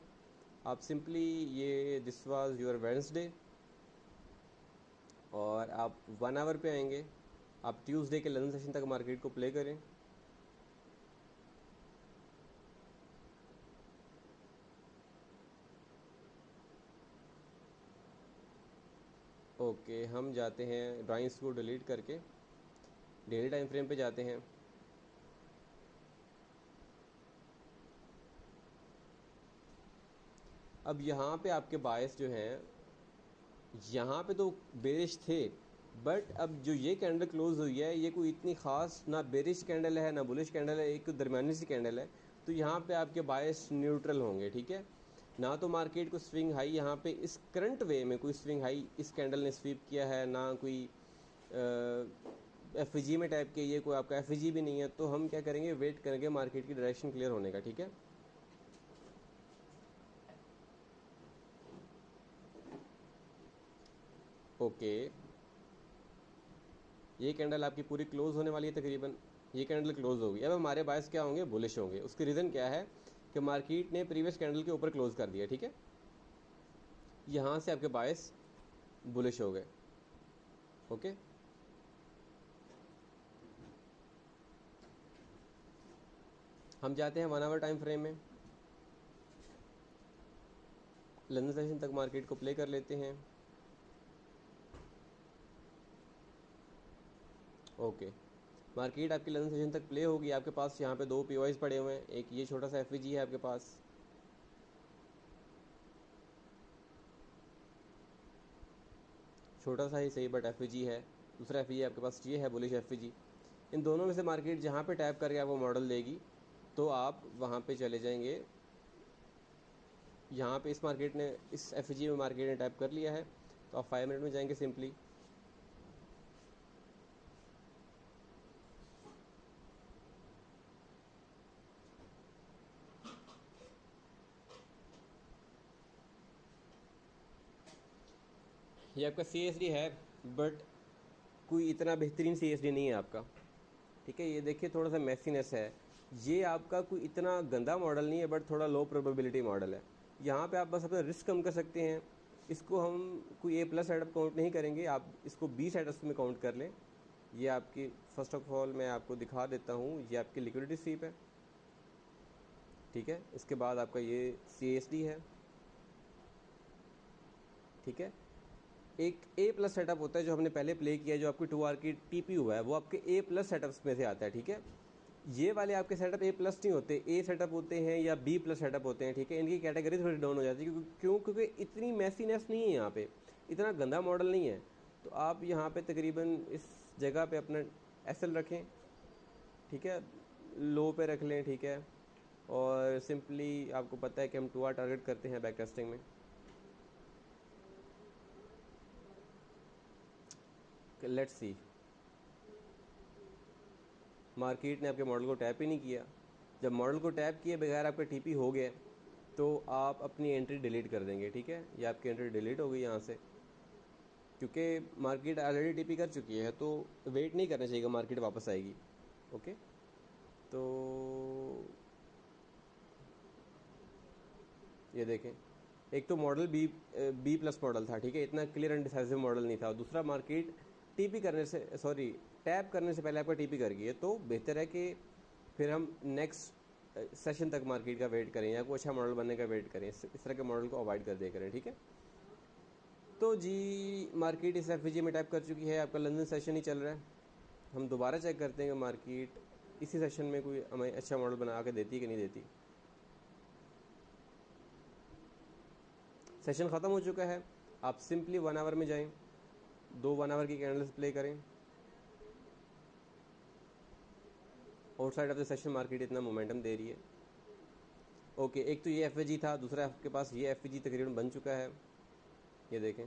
आप सिंपली ये दिस वाज योर वेडनेसडे और आप 1 आवर पे आएंगे। आप ट्यूसडे के लंदन सेशन तक मार्केट को प्ले करें। ओके, हम जाते हैं ड्राइंग्स को डिलीट करके डेली टाइम फ्रेम पे जाते हैं। अब यहाँ पे आपके बायस जो हैं, यहाँ पे तो बेरिश थे, बट अब जो ये कैंडल क्लोज हुई है ये कोई इतनी ख़ास ना बेरिश कैंडल है ना बुलिश कैंडल है, एक दरमियानी सी कैंडल है। तो यहाँ पे आपके बायस न्यूट्रल होंगे, ठीक है। ना तो मार्केट को स्विंग हाई यहाँ पे इस करंट वे में कोई स्विंग हाई इस कैंडल ने स्वीप किया है, ना कोई एफ में टाइप के ये कोई आपका एफ भी नहीं है। तो हम क्या करेंगे, वेट करेंगे मार्केट की डायरेक्शन क्लियर होने का, ठीक है। ओके, ये कैंडल आपकी पूरी क्लोज होने वाली है तकरीबन। ये कैंडल क्लोज होगी, अब हमारे बायस क्या होंगे, बुलिश होंगे। उसकी रीज़न क्या है कि मार्केट ने प्रीवियस कैंडल के ऊपर क्लोज कर दिया, ठीक है। यहाँ से आपके बायस बुलिश हो गए। ओके, हम जाते हैं 1 आवर टाइम फ्रेम में, लंदन सेशन तक मार्केट को प्ले कर लेते हैं। ओके, मार्केट आपकी लंदन सेशन तक प्ले होगी। आपके पास यहाँ पे 2 पीओआईज पड़े हुए हैं, एक ये छोटा सा एफ है आपके पास, छोटा सा ही सही बट एफ है। दूसरा एफ आपके पास ये है बुलिश एफ। इन दोनों में से मार्केट जहाँ पे टैप करके आपको मॉडल देगी तो आप वहाँ पे चले जाएंगे। यहाँ पे इस मार्केट ने, इस एफ में मार्केट ने टैप कर लिया है तो आप 5 मिनट में जाएंगे सिंपली। ये आपका सी है बट कोई इतना बेहतरीन सी नहीं है आपका, ठीक है। ये देखिए थोड़ा सा मैसीनेस है। ये आपका कोई इतना गंदा मॉडल नहीं है बट थोड़ा लो प्रोबेबिलिटी मॉडल है। यहाँ पे आप बस अपना रिस्क कम कर सकते हैं। इसको हम कोई A+ सेटअप काउंट नहीं करेंगे, आप इसको B सेटअप में काउंट कर लें। ये आपकी फर्स्ट ऑफ ऑल मैं आपको दिखा देता हूँ, ये आपकी लिक्विडिटी स्वीप है, ठीक है। इसके बाद आपका ये CSD है, ठीक है। एक A+ सेटअप होता है जो हमने पहले प्ले किया है, जो आपकी 2 आवर की TP हुआ है, वो आपके A+ सेटअप्स में से आता है, ठीक है। ये वाले आपके सेटअप A+ नहीं होते, A सेटअप होते हैं या B+ सेटअप होते हैं, ठीक है। इनकी कैटेगरी थोड़ी डाउन हो जाती है क्योंकि इतनी मैसीनेस नहीं है यहाँ पे, इतना गंदा मॉडल नहीं है। तो आप यहाँ पे तकरीबन इस जगह पे अपना SL रखें, ठीक है, लो पे रख लें, ठीक है। और सिंपली आपको पता है कि हम 2 आवर टारगेट करते हैं बैक टेस्टिंग में। लेट्स सी, मार्केट ने आपके मॉडल को टैप ही नहीं किया। जब मॉडल को टैप किए बगैर आपका TP हो गया तो आप अपनी एंट्री डिलीट कर देंगे, ठीक है। ये आपकी एंट्री डिलीट हो गई यहाँ से, क्योंकि मार्केट ऑलरेडी TP कर चुकी है तो वेट नहीं करना चाहिए, मार्केट वापस आएगी। ओके, तो ये देखें, एक तो मॉडल B+ मॉडल था, ठीक है, इतना क्लियर एंड डिसाइसिव मॉडल नहीं था। और दूसरा मार्केट TP करने से, सॉरी, टैप करने से पहले आपका TP कर गई है। तो बेहतर है कि फिर हम नेक्स्ट सेशन तक मार्केट का वेट करें या कोई अच्छा मॉडल बनने का वेट करें। इस तरह के मॉडल को अवॉइड कर दिया करें, ठीक है। तो जी मार्केट इस एफ में टैप कर चुकी है, आपका लंदन सेशन ही चल रहा है। हम दोबारा चेक करते हैं कि मार्केट इसी सेशन में कोई हमें अच्छा मॉडल बना के देती है कि नहीं देती। सेशन ख़त्म हो चुका है, आप सिंपली 1 आवर में जाएं, 2 1 आवर की कैंडल्स प्ले करें। Outside of the session market इतना मोमेंटम दे रही है। ओके, एक तो ये एफ था, दूसरा आपके पास ये एफ तकरीबन बन चुका है, ये देखें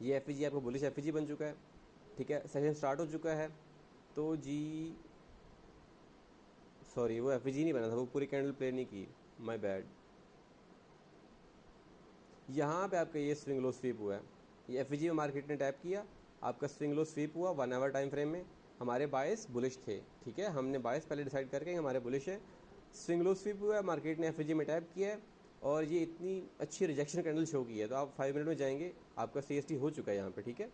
ये एफ आपका बुलिश एफ बन चुका है। ठीक है, सेशन स्टार्ट हो चुका है। तो जी सॉरी, वो एफ नहीं बना था, वो पूरी कैंडल प्ले नहीं की, माय बैड। यहाँ पे आपका ये स्विंग लो स्वीप हुआ है, ये एफ में मार्केट ने टैप किया, आपका स्विंग लो स्वीप हुआ 1 आवर टाइम फ्रेम में। हमारे बायस बुलिश थे, ठीक है, हमने बायस पहले डिसाइड करके हमारे बुलिश है। स्विंग लो स्वीप हुआ है, मार्केट ने एफ में टैप किया है और ये इतनी अच्छी रिजेक्शन कैंडल शो की है। तो आप 5 मिनट में जाएंगे, आपका सी हो चुका है यहाँ पे, ठीक है,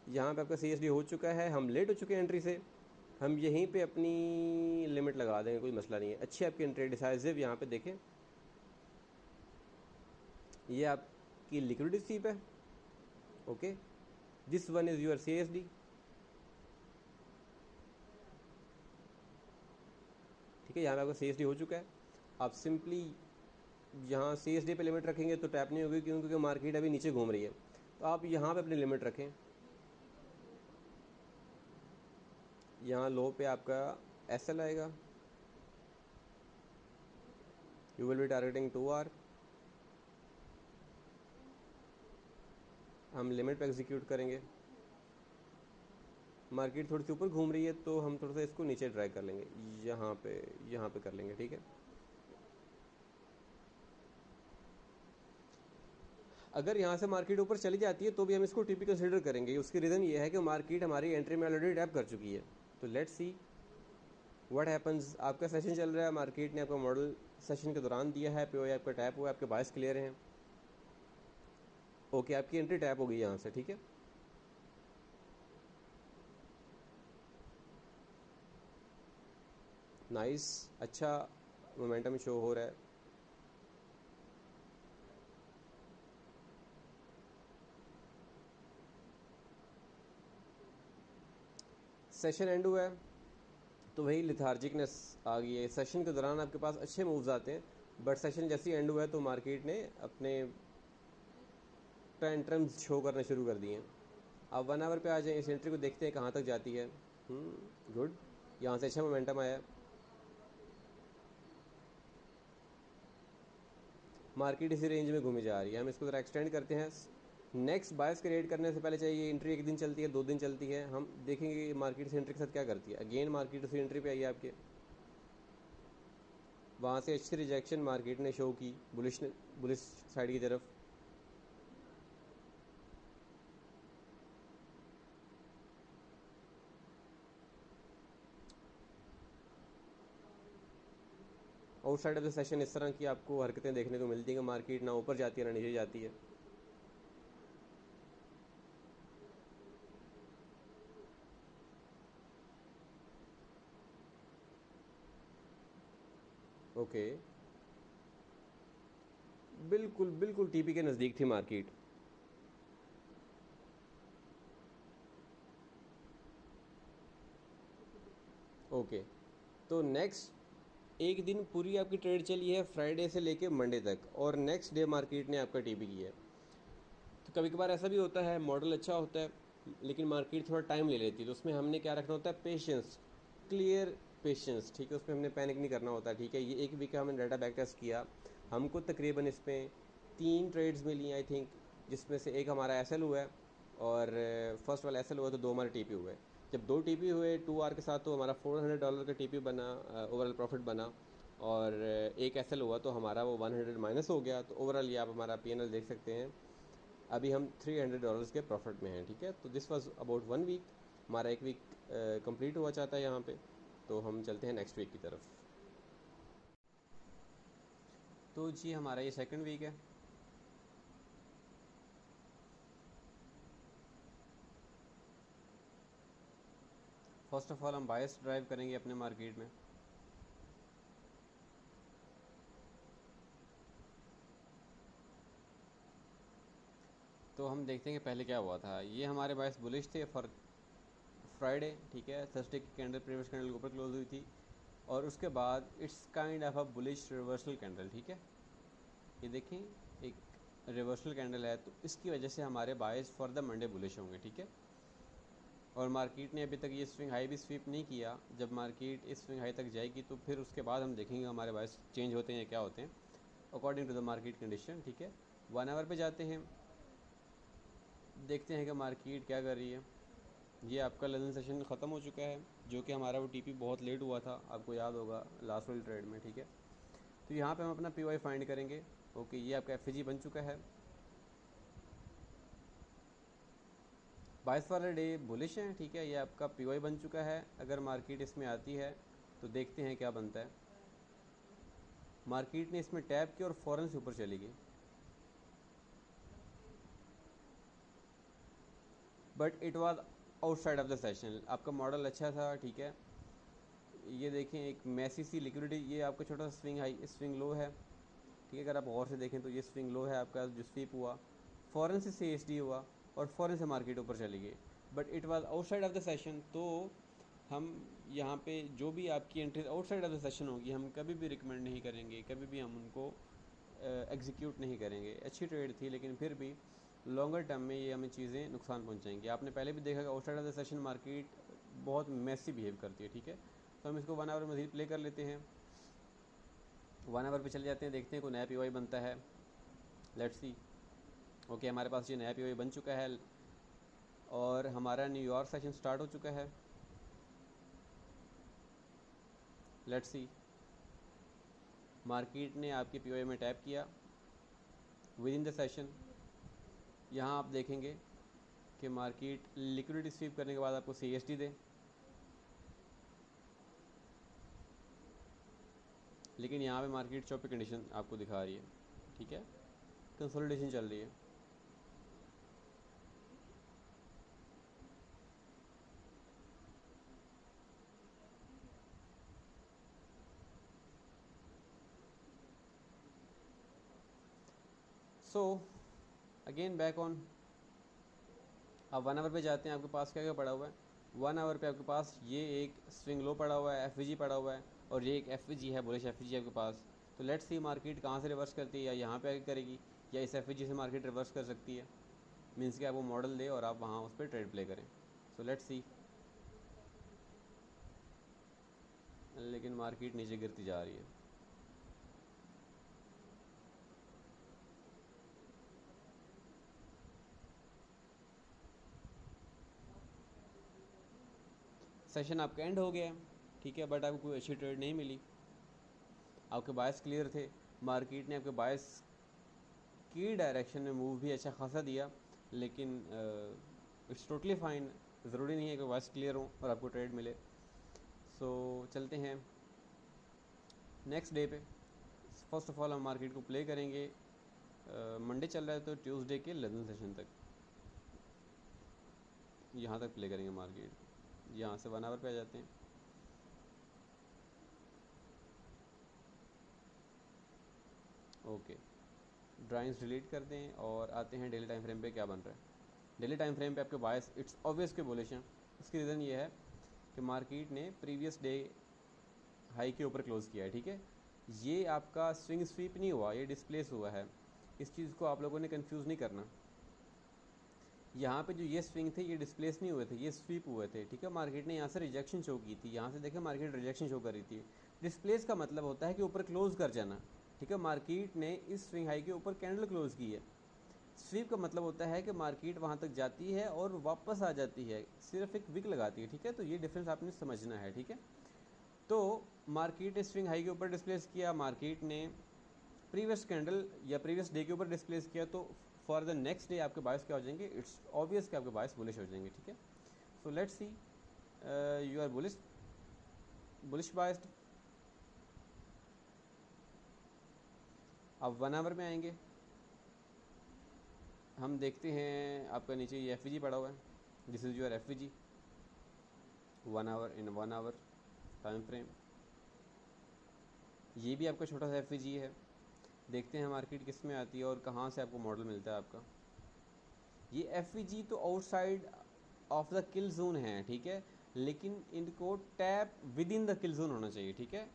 यहाँ पे आपका सी हो चुका है। हम लेट हो चुके हैं एंट्री से, हम यहीं पे अपनी लिमिट लगा देंगे, कोई मसला नहीं है। अच्छी आपकी एंट्री डिसाइसिव, यहाँ पे देखें ये आपकी लिक्विडिटी स्वीप है। Okay, this one is your C ठीक है, यहाँ पे आपका सी हो चुका है। आप सिंपली यहाँ सी पे लिमिट रखेंगे तो टैप नहीं होगी, क्योंकि मार्केट अभी नीचे घूम रही है। तो आप यहाँ पे अपनी लिमिट रखें। यहाँ लो पे आपका एसएल आएगा, you will be targeting 2 hour. हम लिमिट पे एग्जीक्यूट करेंगे। मार्केट थोड़ी सी ऊपर घूम रही है तो हम थोड़ा सा इसको नीचे ड्रैग कर लेंगे, यहाँ पे कर लेंगे, ठीक है। अगर यहाँ से मार्केट ऊपर चली जाती है तो भी हम इसको टीपी कंसिडर करेंगे। उसकी रीज़न ये है कि मार्केट हमारी एंट्री में ऑलरेडी टैप कर चुकी है। तो लेट्स सी व्हाट हैपन्स। आपका सेशन चल रहा है, मार्केट ने आपका मॉडल सेशन के दौरान दिया है, पे आपका टैप हुआ है, आपके बायस क्लियर हैं। ओके, आपकी एंट्री टैप हो गई यहाँ से, ठीक है। नाइस, अच्छा मोमेंटम शो हो रहा है। सेशन एंड हुआ है तो वही लिथार्जिकनेस आ गई है। सेशन के दौरान आपके पास अच्छे मूव्स आते हैं, बट सेशन जैसे ही एंड हुआ है तो मार्केट ने अपने टेंट्रम्स शो करने शुरू कर दिए हैं। आप 1 आवर पे आ जाएं, इस एंट्री को देखते हैं कहाँ तक जाती है। गुड, यहाँ से अच्छा मोमेंटम आया। मार्केट इसी रेंज में घूमी जा रही है, हम इसको ज़रा एक्सटेंड करते हैं। नेक्स्ट बायस क्रिएट करने से पहले चाहिए एंट्री 1 दिन चलती है, 2 दिन चलती है, हम देखेंगे कि मार्केट से एंट्री के साथ क्या करती है। अगेन मार्केट उसी एंट्री पे आई है आपके, वहाँ से अच्छी रिजेक्शन मार्केट ने शो की बुलिश साइड की तरफ। आउटसाइड ऑफ द सेशन इस तरह की आपको हरकतें देखने को मिलती हैं कि मार्केट ना ऊपर जाती है ना नीचे जाती है। ओके, बिल्कुल बिल्कुल टीपी के नज़दीक थी मार्केट। ओके, तो नेक्स्ट एक दिन पूरी आपकी ट्रेड चली है फ्राइडे से लेके मंडे तक, और नेक्स्ट डे मार्केट ने आपका टीपी किया है। तो कभी कभार ऐसा भी होता है, मॉडल अच्छा होता है लेकिन मार्केट थोड़ा टाइम ले लेती है, तो उसमें हमने क्या रखना होता है, पेशेंस, क्लियर पेशेंस, ठीक है। उसमें हमने पैनिक नहीं करना होता, ठीक है। ये 1 वीक का हमने डाटा बैक टेस्ट किया, हमको तकरीबन इसमें 3 ट्रेड्स मिली आई थिंक, जिसमें से एक हमारा एस हुआ है और फर्स्ट वाला एस हुआ, तो 2 हमारे टीपी हुए। जब 2 टीपी हुए 2 आर के साथ, तो हमारा $400 का टीपी बना, ओवरऑल प्रॉफिट बना। और एक एस हुआ तो हमारा वो 100 माइनस हो गया। तो ओवरऑल ये आप हमारा पी देख सकते हैं, अभी हम $300 के प्रॉफिट में हैं, ठीक है। तो दिस वाज अबाउट 1 वीक, हमारा 1 वीक कंप्लीट हुआ चाहता है यहाँ पे। तो हम चलते हैं नेक्स्ट वीक की तरफ। तो जी हमारा ये सेकंड वीक है। फर्स्ट ऑफ ऑल हम बायस ड्राइव करेंगे अपने मार्केट में। तो हम देखते हैं कि पहले क्या हुआ था। ये हमारे बायस बुलिश थे फॉर फ्राइडे, ठीक है। थर्सडे की कैंडल प्रीवियस कैंडल के ऊपर क्लोज हुई थी और उसके बाद it's kind of a bullish reversal candle, ठीक है। ये देखें एक रिवर्सल कैंडल है, तो इसकी वजह से हमारे बायस फॉर द मंडे बुलिश होंगे, ठीक है। और मार्केट ने अभी तक ये स्विंग हाई भी स्वीप नहीं किया। जब मार्केट इस स्विंग हाई तक जाएगी तो फिर उसके बाद हम देखेंगे हमारे बायस चेंज होते हैं या क्या होते हैं according to the market condition, ठीक है। 1 आवर पे जाते हैं, देखते हैं कि मार्केट क्या कर रही है। ये आपका लंदन सेशन ख़त्म हो चुका है, जो कि हमारा वो टीपी बहुत लेट हुआ था, आपको याद होगा लास्ट वाली ट्रेड में, ठीक है। तो यहाँ पे हम अपना पीवाई फाइंड करेंगे। ओके, ये आपका एफजी बन चुका है। बाइस वाला डे बुलिश है, ठीक है। ये आपका पीवाई बन चुका है। अगर मार्केट इसमें आती है तो देखते हैं क्या बनता है। मार्केट ने इसमें टैप किया और फ़ौरन से ऊपर चली गई, but it was outside of the session. आपका मॉडल अच्छा था, ठीक है। ये देखें एक मैसी सी लिक्विडिटी, ये आपका छोटा सा स्विंग हाई स्विंग लो है, ठीक है। अगर आप गौर से देखें तो ये स्विंग लो है आपका जो स्वीप हुआ, फ़ौरन से CSD हुआ और फ़ौरन से मार्केट ऊपर चली गई, but it was outside of the session. तो हम यहाँ पे जो भी आपकी entries outside of the session होगी हम कभी भी रिकमेंड नहीं करेंगे, कभी भी हम उनको एग्जीक्यूट नहीं करेंगे। अच्छी ट्रेड थी लेकिन फिर भी लॉन्गर टर्म में ये हमें चीज़ें नुकसान पहुँचाएंगी। आपने पहले भी देखा कि outside of the session market बहुत मैसी बिहेव करती है, ठीक है। तो हम इसको 1 आवर मज़ीद प्ले कर लेते हैं। 1 आवर पे चले जाते हैं, देखते हैं कोई नया पीवाई बनता है। Let's see. ओके, हमारे पास ये नया पीवाई बन चुका है और हमारा न्यूयॉर्क सेशन स्टार्ट हो चुका है। Let's C. मार्केट ने आपके पीवाई में टैप किया विद इन द सेशन। यहाँ आप देखेंगे कि मार्केट लिक्विडिटी स्वीप करने के बाद आपको CSD दे, लेकिन यहाँ पे मार्केट चौपी कंडीशन आपको दिखा रही है, ठीक है। कंसोलिडेशन चल रही है। सो अगेन बैक ऑन, आप 1 आवर पे जाते हैं, आपके पास क्या क्या पड़ा हुआ है। 1 आवर पे आपके पास ये एक स्विंग लो पड़ा हुआ है, FVG पड़ा हुआ है, और ये एक FVG है, बुलिश FVG आपके पास। तो लेट्स सी मार्केट कहाँ से रिवर्स करती है, या यहाँ पे आके करेगी या इस FVG से मार्केट रिवर्स कर सकती है। मीन्स कि आपको मॉडल दे और आप वहाँ उस पर ट्रेड प्ले करें। सो लेट्स सी। लेकिन मार्केट नीचे गिरती जा रही है। सेशन आपका एंड हो गया है, ठीक है, बट आपको कोई अच्छी ट्रेड नहीं मिली। आपके बायस क्लियर थे, मार्केट ने आपके बायस की डायरेक्शन में मूव भी अच्छा खासा दिया, लेकिन इट्स टोटली फाइन। ज़रूरी नहीं है कि बायस क्लियर हो और आपको ट्रेड मिले। सो चलते हैं नेक्स्ट डे पे। फर्स्ट ऑफ ऑल हम मार्केट को प्ले करेंगे, मंडे चल रहा है तो ट्यूसडे के लंदन सेशन तक, यहाँ तक प्ले करेंगे मार्केट। यहाँ से 1 आवर पे आ जाते हैं। ओके, ड्राइंग्स डिलीट कर दें और आते हैं डेली टाइम फ्रेम पे क्या बन रहा है। डेली टाइम फ्रेम पे आपके बायस इट्स ऑब्वियस के बुलिश हैं। उसकी रीज़न ये है कि मार्केट ने प्रीवियस डे हाई के ऊपर क्लोज़ किया है, ठीक है। ये आपका स्विंग स्वीप नहीं हुआ, ये डिस्प्लेस हुआ है। इस चीज़ को आप लोगों ने कंफ्यूज नहीं करना। यहाँ पे जो ये स्विंग थे ये डिस्प्लेस नहीं हुए थे, ये स्वीप हुए थे, ठीक है। मार्केट ने यहाँ से रिजेक्शन शो की थी, यहाँ से देखें मार्केट रिजेक्शन शो कर रही थी। डिस्प्लेस का मतलब होता है कि ऊपर क्लोज कर जाना, ठीक है। मार्केट ने इस स्विंग हाई के ऊपर कैंडल क्लोज की है। स्वीप का मतलब होता है कि मार्केट वहाँ तक जाती है और वापस आ जाती है, सिर्फ एक विक लगाती है, ठीक है। तो ये डिफरेंस आपने समझना है, ठीक है। तो मार्केट ने स्विंग हाई के ऊपर डिस्प्लेस किया, मार्केट ने प्रीवियस कैंडल या प्रीवियस डे के ऊपर डिस्प्लेस किया, तो फॉर द नेक्स्ट डे आपके बायस क्या हो जाएंगे, इट्स ऑब्वियस कि आपके बायस बुलिश हो जाएंगे, ठीक है। So let's see, you are bullish, bullish biased. अब 1 आवर में आएंगे, हम देखते हैं आपका नीचे ये FVG पड़ा हुआ है, this is your FVG 1 hour in 1 hour time frame. ये भी आपका छोटा सा FVG है। देखते हैं मार्केट किस में आती है और कहाँ से आपको मॉडल मिलता है आपका। ये एफ तो outside of the kill zone है, ठीक है, लेकिन इनको tap with in the kill zone होना चाहिए, ठीक है।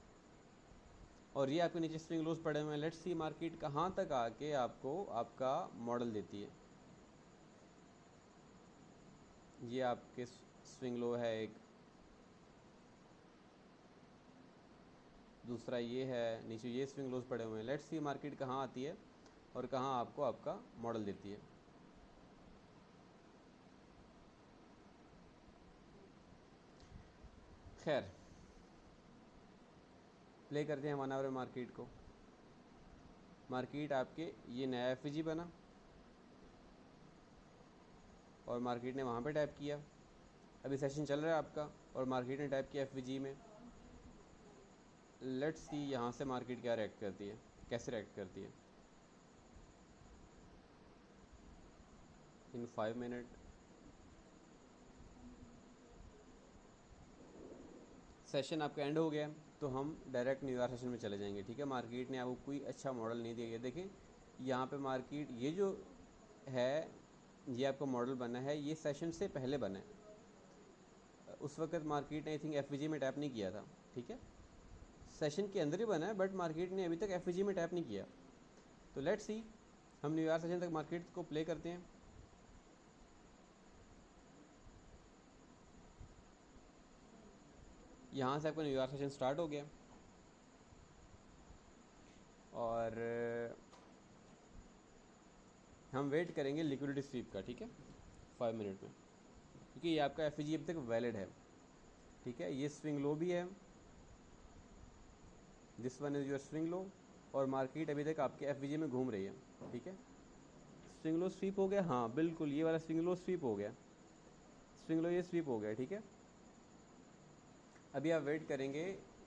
और ये आपके नीचे स्विंग लोज पड़े हुए हैं। लेट्स सी मार्केट कहाँ तक आके आपको आपका मॉडल देती है। ये आपके स्विंग लो है एक, दूसरा ये है, नीचे ये स्विंग लोज पड़े हुए हैं। लेट्स सी मार्केट कहाँ आती है और कहाँ आपको आपका मॉडल देती है। खैर, प्ले करते हैं 1 आवर मार्केट को। मार्केट आपके ये नया एफ बना और मार्केट ने वहाँ पे टाइप किया। अभी सेशन चल रहा है आपका और मार्केट ने टाइप किया एफ में। लेट्स सी यहाँ से मार्केट क्या रिएक्ट करती है, कैसे रिएक्ट करती है इन 5 मिनट। सेशन आपका एंड हो गया, तो हम डायरेक्ट न्यू ईयर सेशन में चले जाएंगे, ठीक है। मार्केट ने आपको कोई अच्छा मॉडल नहीं दिया। ये देखें, यहाँ पे मार्केट ये जो है, ये आपका मॉडल बना है, ये सेशन से पहले बना है। उस वक्त मार्केट ने आई थिंक एफ में टैप नहीं किया था, ठीक है। सेशन के अंदर ही बना है, बट मार्केट ने अभी तक एफ में टैप नहीं किया। तो लेट्स सी, हम न्यू ईयर सेशन तक मार्केट को प्ले करते हैं। यहाँ से आपका न्यू ईयर सेशन स्टार्ट हो गया और हम वेट करेंगे लिक्विडिटी स्वीप का, ठीक है, 5 मिनट में, क्योंकि ये आपका एफ अभी तक वैलिड है, ठीक है। ये स्विंग लो भी है, this one is your swing low, और मार्केट अभी तक आपके एफ में घूम रही है, ठीक है। स्विंग लो स्वीप हो गया, हाँ बिल्कुल, ये वाला स्विंग लो स्वीप हो गया, स्विंग लो ये स्वीप हो गया, ठीक है। अभी आप वेट करेंगे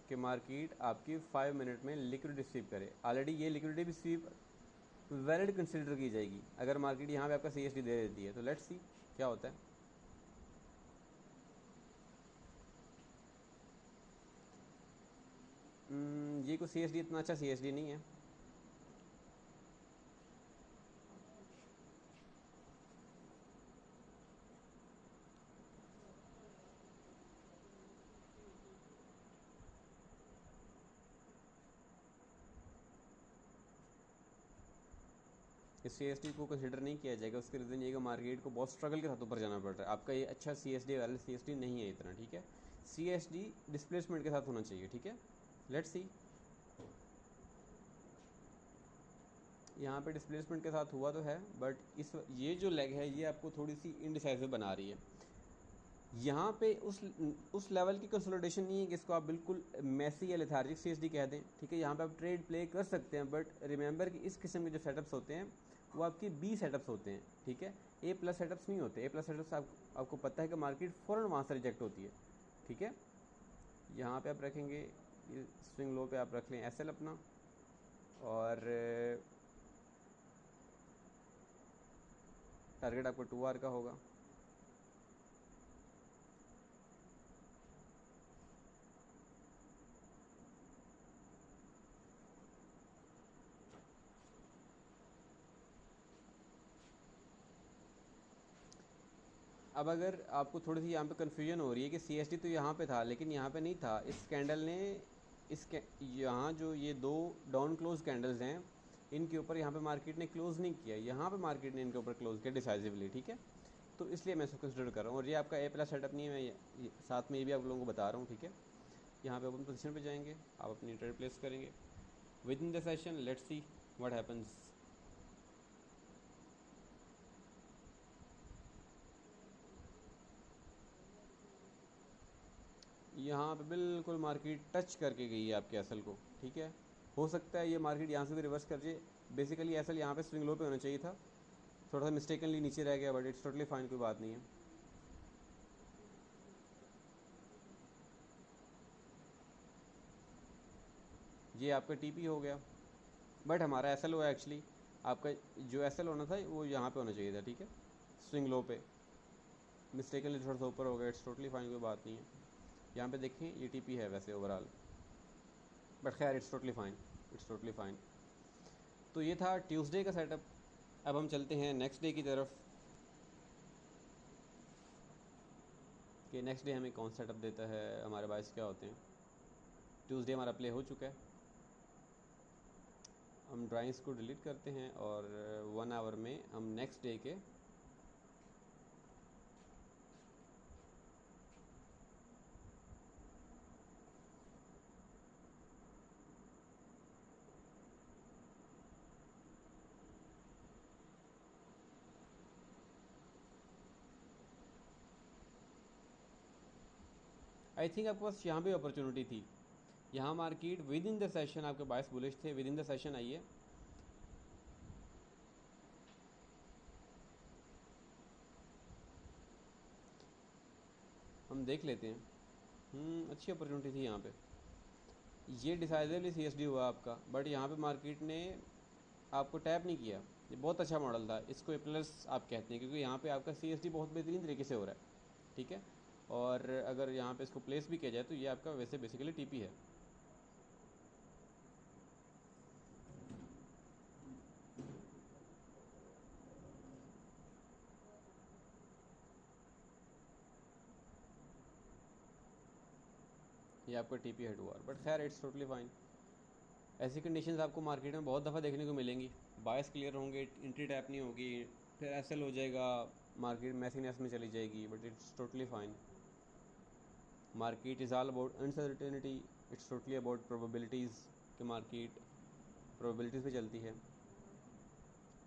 कि मार्केट आपकी 5 मिनट में लिक्विडिटी स्वीप करे। ऑलरेडी ये लिक्विडिटी भी स्वीप वैलिड कंसिडर की जाएगी अगर मार्केट यहाँ पे आपका सी दे देती है। तो लेट्स सी क्या होता है। ये कोई सी इतना अच्छा सी नहीं है। इस सी को कंसिडर नहीं किया जाएगा, उसके रीज़न ये कि मार्केट को बहुत स्ट्रगल के साथ ऊपर जाना पड़ रहा है। आपका ये अच्छा सी वाला सी नहीं है इतना, ठीक है। सी डिस्प्लेसमेंट के साथ होना चाहिए, ठीक है। लेट्स सी, यहाँ पे डिस्प्लेसमेंट के साथ हुआ तो है, बट ये जो लेग है ये आपको थोड़ी सी इनडिसाइसिव बना रही है। यहाँ पे उस लेवल की कंसोलिडेशन नहीं है कि इसको आप बिल्कुल मैसी या लेथार्जिक सी कह दें, ठीक है। यहाँ पे आप ट्रेड प्ले कर सकते हैं, बट रिमेंबर कि इस किस्म के जो सेटअप्स होते हैं वो आपके बी सेटअप्स होते हैं, ठीक है। ए प्लस सेटअप्स नहीं होते। ए प्लस सेटअप्स आपको पता है कि मार्केट फ़ौरन वहाँ से रिजेक्ट होती है, ठीक है। यहाँ पे आप रखेंगे, स्विंग लो पे आप रख लें एसएल अपना, और टारगेट आपको 2 आवर का होगा। अब अगर आपको थोड़ी सी यहाँ पे कन्फ्यूजन हो रही है कि सी तो यहाँ पे था लेकिन यहाँ पे नहीं था, इस कैंडल ने यहाँ जो ये 2 डाउन क्लोज कैंडल्स हैं इनके ऊपर यहाँ पे मार्केट ने क्लोज नहीं किया, यहाँ पे मार्केट ने इनके ऊपर क्लोज किया डिसाइसिवली, ठीक है। तो इसलिए मैं इसको कंसिडर कर रहा हूँ। और ये आपका ए प्लस सेटअप नहीं है, मैं साथ में ये भी आप लोगों को बता रहा हूँ, ठीक है। यहाँ पे ओपन पोजीशन पे जाएंगे, आप अपनी ट्रेड प्लेस करेंगे with in the session. Let's see what happens. यहाँ पे बिल्कुल मार्केट टच करके गई है आपके एसएल को, ठीक है। हो सकता है ये मार्केट यहाँ से भी रिवर्स कर जाए। बेसिकली एसएल यहाँ पे स्विंग लो पे होना चाहिए था, थोड़ा सा मिस्टेकनली नीचे रह गया, बट इट्स टोटली फाइन, कोई बात नहीं है। ये आपका टीपी हो गया, बट हमारा एसएल हुआ एक्चुअली। आपका जो एसएल होना था वो यहाँ पे होना चाहिए था, ठीक है, स्विंग लो पे। मिस्टेकनली थोड़ा सा ऊपर हो गया, इट्स टोटली फाइन, कोई बात नहीं है। यहाँ पे देखें ये टीपी है वैसे ओवरऑल, बट खैर it's totally fine, it's totally fine. तो ये था ट्यूसडे का सेटअप। अब हम चलते हैं नेक्स्ट डे की तरफ।
कि नेक्स्ट डे हमें कौन सा सेटअप देता है, हमारे बायस क्या होते हैं। ट्यूसडे हमारा प्ले हो चुका है, हम ड्राइंग्स को डिलीट करते हैं और 1 आवर में हम नेक्स्ट डे के आई थिंक आपके पास यहाँ भी अपॉर्चुनिटी थी। यहाँ market with in the session आपके बायस बुलिश थे, विद इन द सेशन आइए, हम देख लेते हैं। अच्छी अपॉर्चुनिटी थी यहाँ पे, ये डिसाइडेबली CSD हुआ आपका, बट यहाँ पे मार्केट ने आपको टैप नहीं किया। ये बहुत अच्छा मॉडल था, इसको ए प्लस आप कहते हैं, क्योंकि यहाँ पे आपका CSD बहुत बेहतरीन तरीके से हो रहा है, ठीक है। और अगर यहाँ पे इसको प्लेस भी किया जाए तो ये आपका वैसे बेसिकली TP है। ये आपका TP हेड हुआ, बट खैर इट्स टोटली फाइन। ऐसी कंडीशंस आपको मार्केट में बहुत दफ़ा देखने को मिलेंगी। बायस क्लियर होंगे, एंट्री टैप नहीं होगी, फिर SL हो जाएगा, मार्केट मैसिनेस में चली जाएगी, but it's totally fine. Market is all about uncertainty, it's totally about probabilities कि मार्केट प्रोबेबिलिटीज़ पे चलती है।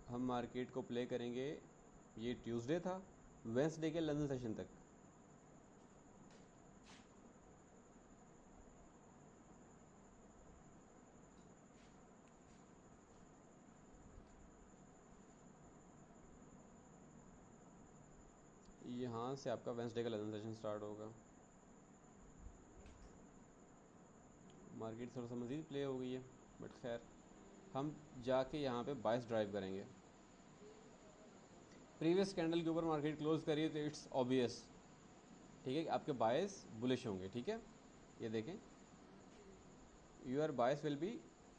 हम मार्केट को प्ले करेंगे, ये ट्यूसडे था, वेंसडे के लंदन सेशन तक। यहाँ से आपका वेंसडे का लंदन सेशन स्टार्ट होगा। मार्केट थोड़ा सा मज़ीद प्ले हो गई है, बट खैर हम जाके यहाँ पे बायस ड्राइव करेंगे। प्रीवियस कैंडल के ऊपर मार्केट क्लोज करिए तो इट्स ऑब्वियस, ठीक है, आपके बायस बुलिश होंगे, ठीक है। ये देखें, your bias will be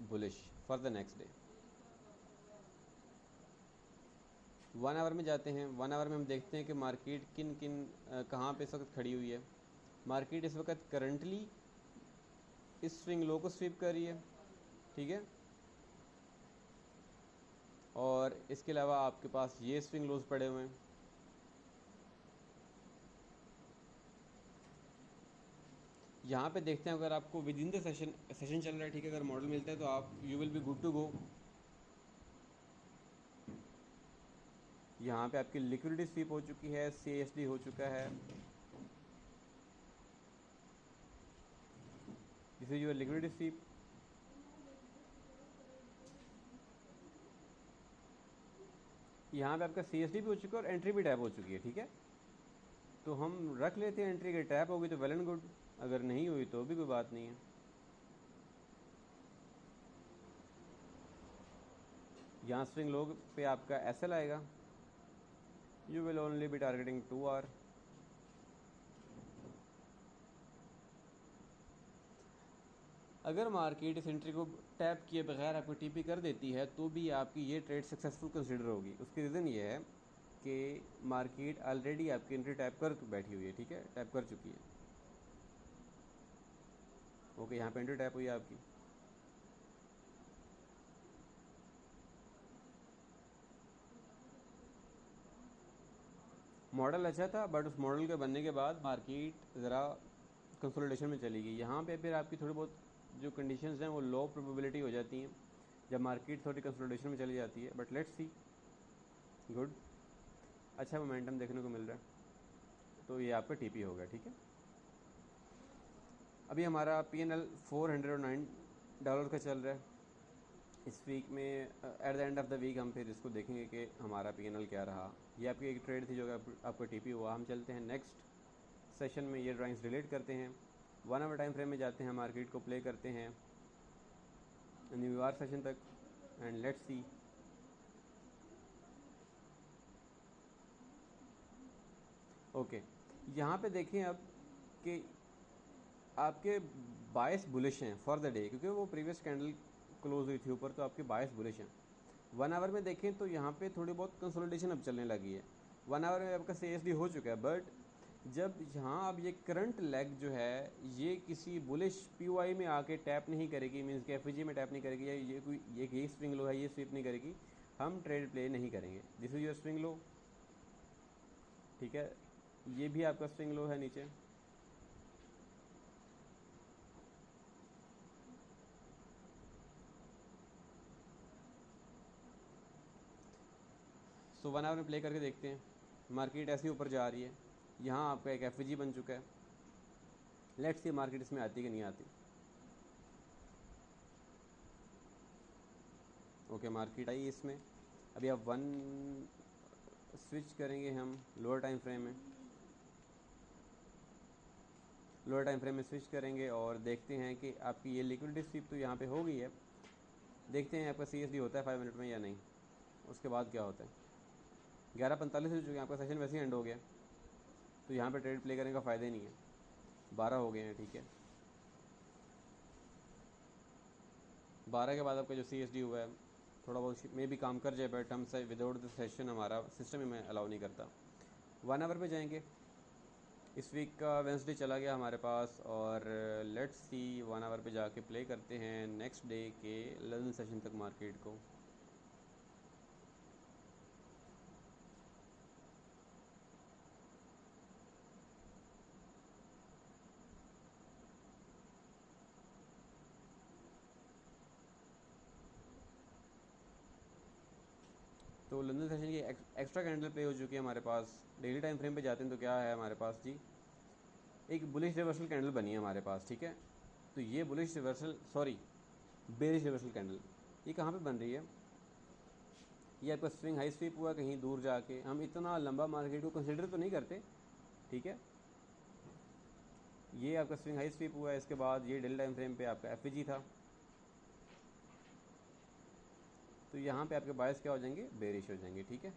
bullish for the next day. 1 hour में जाते हैं। 1 आवर में हम देखते हैं कि मार्केट किन किन कहाँ पे इस वक्त खड़ी हुई है। मार्केट इस वक्त करंटली इस स्विंग लो को स्वीप कर रही है, ठीक है। और इसके अलावा आपके पास ये स्विंग लोज पड़े हुए हैं। यहाँ पे देखते हैं, अगर आपको विद इन द सेशन चल रहा है, ठीक है, अगर मॉडल मिलता है तो आप you will be good to go. यहाँ पे आपकी लिक्विडिटी स्वीप हो चुकी है, CSD हो चुका है, this is your liquidity SVEEP. यहाँ पे आपका CSD भी हो चुका है और एंट्री भी टैप हो चुकी है, ठीक है। तो हम रख लेते हैं एंट्री, के टैप होगी तो वेल एंड गुड, अगर नहीं हुई तो भी कोई बात नहीं है। यहाँ स्विंग लो पे आपका SL आएगा, you will only be targeting 2 hour. अगर मार्केट इस एंट्री को टैप किए बगैर आपको TP कर देती है तो भी आपकी ये ट्रेड सक्सेसफुल कंसिडर होगी। उसकी रीज़न ये है कि मार्केट ऑलरेडी आपकी एंट्री टैप कर बैठी हुई है, ठीक है, टैप कर चुकी है। ओके, यहाँ पे एंट्री टैप हुई है आपकी। मॉडल अच्छा था, बट उस मॉडल के बनने के बाद मार्केट ज़रा कंसोलिडेशन में चली गई। यहाँ पे फिर आपकी थोड़ी बहुत जो कंडीशंस हैं वो लो प्रोबेबिलिटी हो जाती हैं जब मार्केट थोड़ी कंसोलिडेशन में चली जाती है, बट लेट्स सी, गुड, अच्छा मोमेंटम देखने को मिल रहा है, तो ये आपका TP होगा, ठीक है। अभी हमारा PNL $409 का चल रहा है। इस वीक में at the end of the week हम फिर इसको देखेंगे कि हमारा PNL क्या रहा। ये आपकी एक ट्रेड थी जो आपका TP हुआ। हम चलते हैं नेक्स्ट सेशन में, ये ड्राइंग्स डिलीट करते हैं, 1 आवर टाइम फ्रेम में जाते हैं, मार्केट को प्ले करते हैं न्यूयॉर्क सेशन तक, एंड लेट्स सी। ओके, यहाँ पे देखें अब कि आपके बायस बुलिश हैं फॉर द डे, क्योंकि वो प्रीवियस कैंडल क्लोज हुई थी ऊपर, तो आपके बायस बुलिश हैं। 1 आवर में देखें तो यहाँ पे थोड़ी बहुत कंसोलिडेशन अब चलने लगी है। 1 आवर में आपका CSD हो चुका है, बट जब यहाँ अब ये करंट लेग जो है ये किसी बुलिश पीओआई में आके टैप नहीं करेगी, मीन्स कि एफईजी में टैप नहीं करेगी, या ये कोई ये स्विंग लो है ये स्वीप नहीं करेगी, हम ट्रेड प्ले नहीं करेंगे। This is your swing low, ठीक है, ये भी आपका स्विंग लो है नीचे। सो 1 आवर में प्ले करके देखते हैं। मार्केट ऐसे ऊपर जा रही है, यहाँ आपका एक एफईजी बन चुका है। लेट्स सी मार्केट इसमें आती कि नहीं आती। ओके मार्केट आई इसमें। अभी आप 1 स्विच करेंगे हम लोअर टाइम फ्रेम में, लोअर टाइम फ्रेम में स्विच करेंगे और देखते हैं कि आपकी ये लिक्विडिटी स्वीप तो यहाँ पे हो गई है। देखते हैं आपका सीएसडी होता है 5 मिनट में या नहीं, उसके बाद क्या होता है। 11:45 हो चुके हैं, आपका सेशन वैसे ही एंड हो गया, तो यहाँ पे ट्रेड प्ले करने का फ़ायदा ही नहीं है। 12 हो गए हैं, ठीक है। 12 के बाद आपका जो सीएसडी हुआ है थोड़ा बहुत मे भी काम कर जाए, बट हम से विदाउट द सेशन हमारा सिस्टम ही में अलाउ नहीं करता। 1 आवर पे जाएंगे। इस वीक का वेंसडे चला गया हमारे पास, और लेट्स सी 1 आवर पे जाके प्ले करते हैं नेक्स्ट डे के 11 सेशन तक मार्केट को। तो लंदन सेशन की एक्स्ट्रा कैंडल प्ले हो चुकी है हमारे पास। डेली टाइम फ्रेम पे जाते हैं तो क्या है हमारे पास जी, एक बुलिश रिवर्सल कैंडल बनी है हमारे पास, ठीक है। तो ये bullish reversal, sorry bearish reversal candle, ये कहाँ पे बन रही है, ये आपका स्विंग हाई स्वीप हुआ कहीं दूर जाके। हम इतना लंबा मार्केट को कंसिडर तो नहीं करते, ठीक है। ये आपका स्विंग हाई स्वीप हुआ है, इसके बाद ये डेली टाइम फ्रेम पे आपका एफईजी था, तो यहाँ पे आपके बायस क्या हो जाएंगे, बेरिश हो जाएंगे, ठीक है।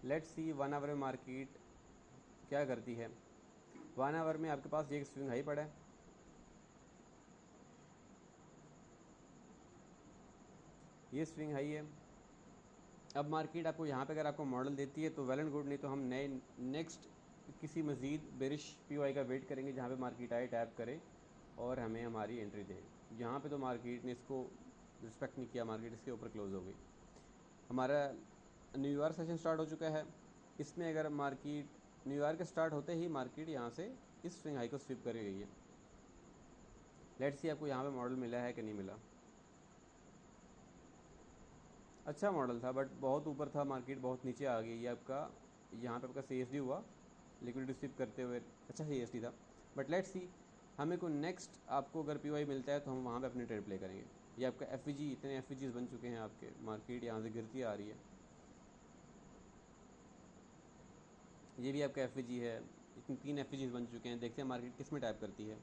लेट्स सी 1 आवर में मार्केट क्या करती है। 1 आवर में आपके पास ये स्विंग हाई पड़ा है, ये स्विंग हाई है। अब मार्केट आपको यहाँ पे अगर आपको मॉडल देती है तो वेल एंड गुड, नहीं तो हम नए नेक्स्ट किसी मज़ीद बेरिश पीओआई का वेट करेंगे जहाँ पे मार्केट आए टैप करे और हमें हमारी एंट्री दे। यहाँ पे तो मार्केट ने इसको रिस्पेक्ट नहीं किया, मार्केट इसके ऊपर क्लोज हो गई। हमारा न्यूयॉर्क सेशन स्टार्ट हो चुका है, इसमें अगर मार्केट न्यूयॉर्क स्टार्ट होते ही मार्केट यहाँ से इस स्विंग हाई को स्विप कर गई है। लेट्स सी आपको यहाँ पे मॉडल मिला है कि नहीं मिला। अच्छा मॉडल था बट बहुत ऊपर था, मार्केट बहुत नीचे आ गई। ये आपका यहाँ पे आपका सीएसडी हुआ लिक्विडिटी स्विप करते हुए, अच्छा सीएसडी था। बट लेट्स सी हमें को नेक्स्ट आपको अगर पीवाई मिलता है तो हम वहाँ पे अपनी ट्रेड प्ले करेंगे। ये आपका एफईजी, इतने एफईजीज बन चुके हैं आपके, मार्केट यहाँ से गिरती आ रही है। ये भी आपका एफईजी है, इतने 3 एफईजीज बन चुके हैं। देखते हैं मार्केट किस में टैप करती है,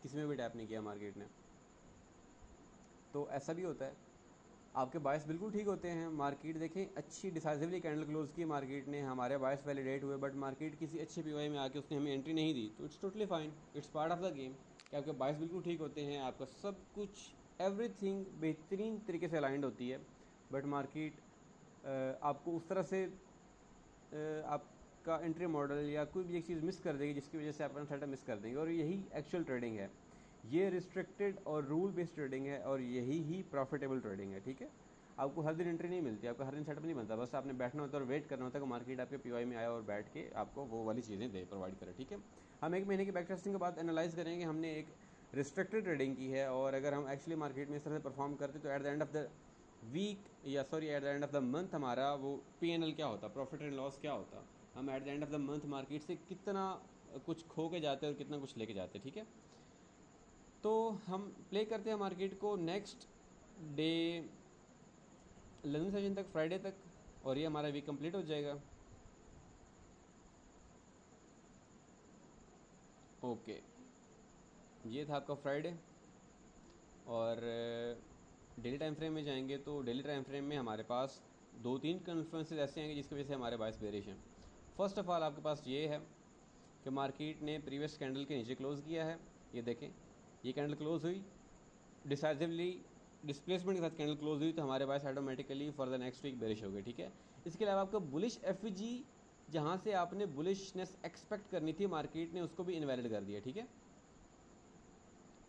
किसी में भी टैप नहीं किया मार्केट ने। तो ऐसा भी होता है, आपके बायस बिल्कुल ठीक होते हैं। मार्केट देखें अच्छी डिसाइसिवली कैंडल क्लोज की मार्केट ने, हमारे बायस वैलिडेट हुए, बट मार्केट किसी अच्छे पीओआई में आके उसने हमें एंट्री नहीं दी, तो it's totally fine, it's part of the game कि आपके बायस बिल्कुल ठीक होते हैं, आपका सब कुछ एवरीथिंग बेहतरीन तरीके से अलाइंड होती है। बट मार्केट आपको उस तरह से आपका एंट्री मॉडल या कोई भी एक चीज़ मिस कर देगी जिसकी वजह से आप अपना सेटअप मिस कर देंगे, और यही एक्चुअल ट्रेडिंग है। ये रिस्ट्रिक्टेड और रूल बेस्ड ट्रेडिंग है, और यही ही प्रॉफिटेबल ट्रेडिंग है, ठीक है। आपको हर दिन एंट्री नहीं मिलती, आपका हर दिन सेटअप नहीं बनता, बस आपने बैठना होता है और वेट करना होता है कि मार्केट आपके पीवाई में आए और बैठ के आपको वो वाली चीज़ें दे प्रोवाइड करे, ठीक है। हम 1 महीने की बैक टेस्टिंग के बाद एनालाइज करेंगे हमने एक रिस्ट्रिक्टेड ट्रेडिंग की है, और अगर हम एक्चुअली मार्केट में इस तरह से परफॉर्म करते तो at the end of the week या sorry at the end of the month हमारा वो पीएनएल क्या होता, प्रॉफिट एंड लॉस क्या होता, हम eight the end of the month market से कितना कुछ खो के जाते हैं और कितना कुछ लेके जाते हैं, ठीक है। तो हम प्ले करते हैं मार्केट को नेक्स्ट डे लंदन सेशन तक, फ्राइडे तक, और ये हमारा वीक कंप्लीट हो जाएगा। ओके, ये था आपका फ्राइडे। और डेली टाइम फ्रेम में जाएंगे तो डेली टाइम फ्रेम में हमारे पास 2-3 कन्फ्लुएंसेस ऐसे आएंगे जिसकी वजह से हमारे बायस बेरिश हैं। फर्स्ट ऑफ ऑल आपके पास ये है कि मार्केट ने प्रीवियस कैंडल के नीचे क्लोज किया है। ये देखें, ये कैंडल क्लोज हुई डिसाइसिवली, डिस्प्लेसमेंट के साथ कैंडल क्लोज हुई, तो हमारे पास automatically for the next week bearish हो गए, ठीक है। इसके अलावा आपका बुलिश एफईजी जहाँ से आपने बुलिशनेस एक्सपेक्ट करनी थी, मार्केट ने उसको भी इनवैलिड कर दिया, ठीक है।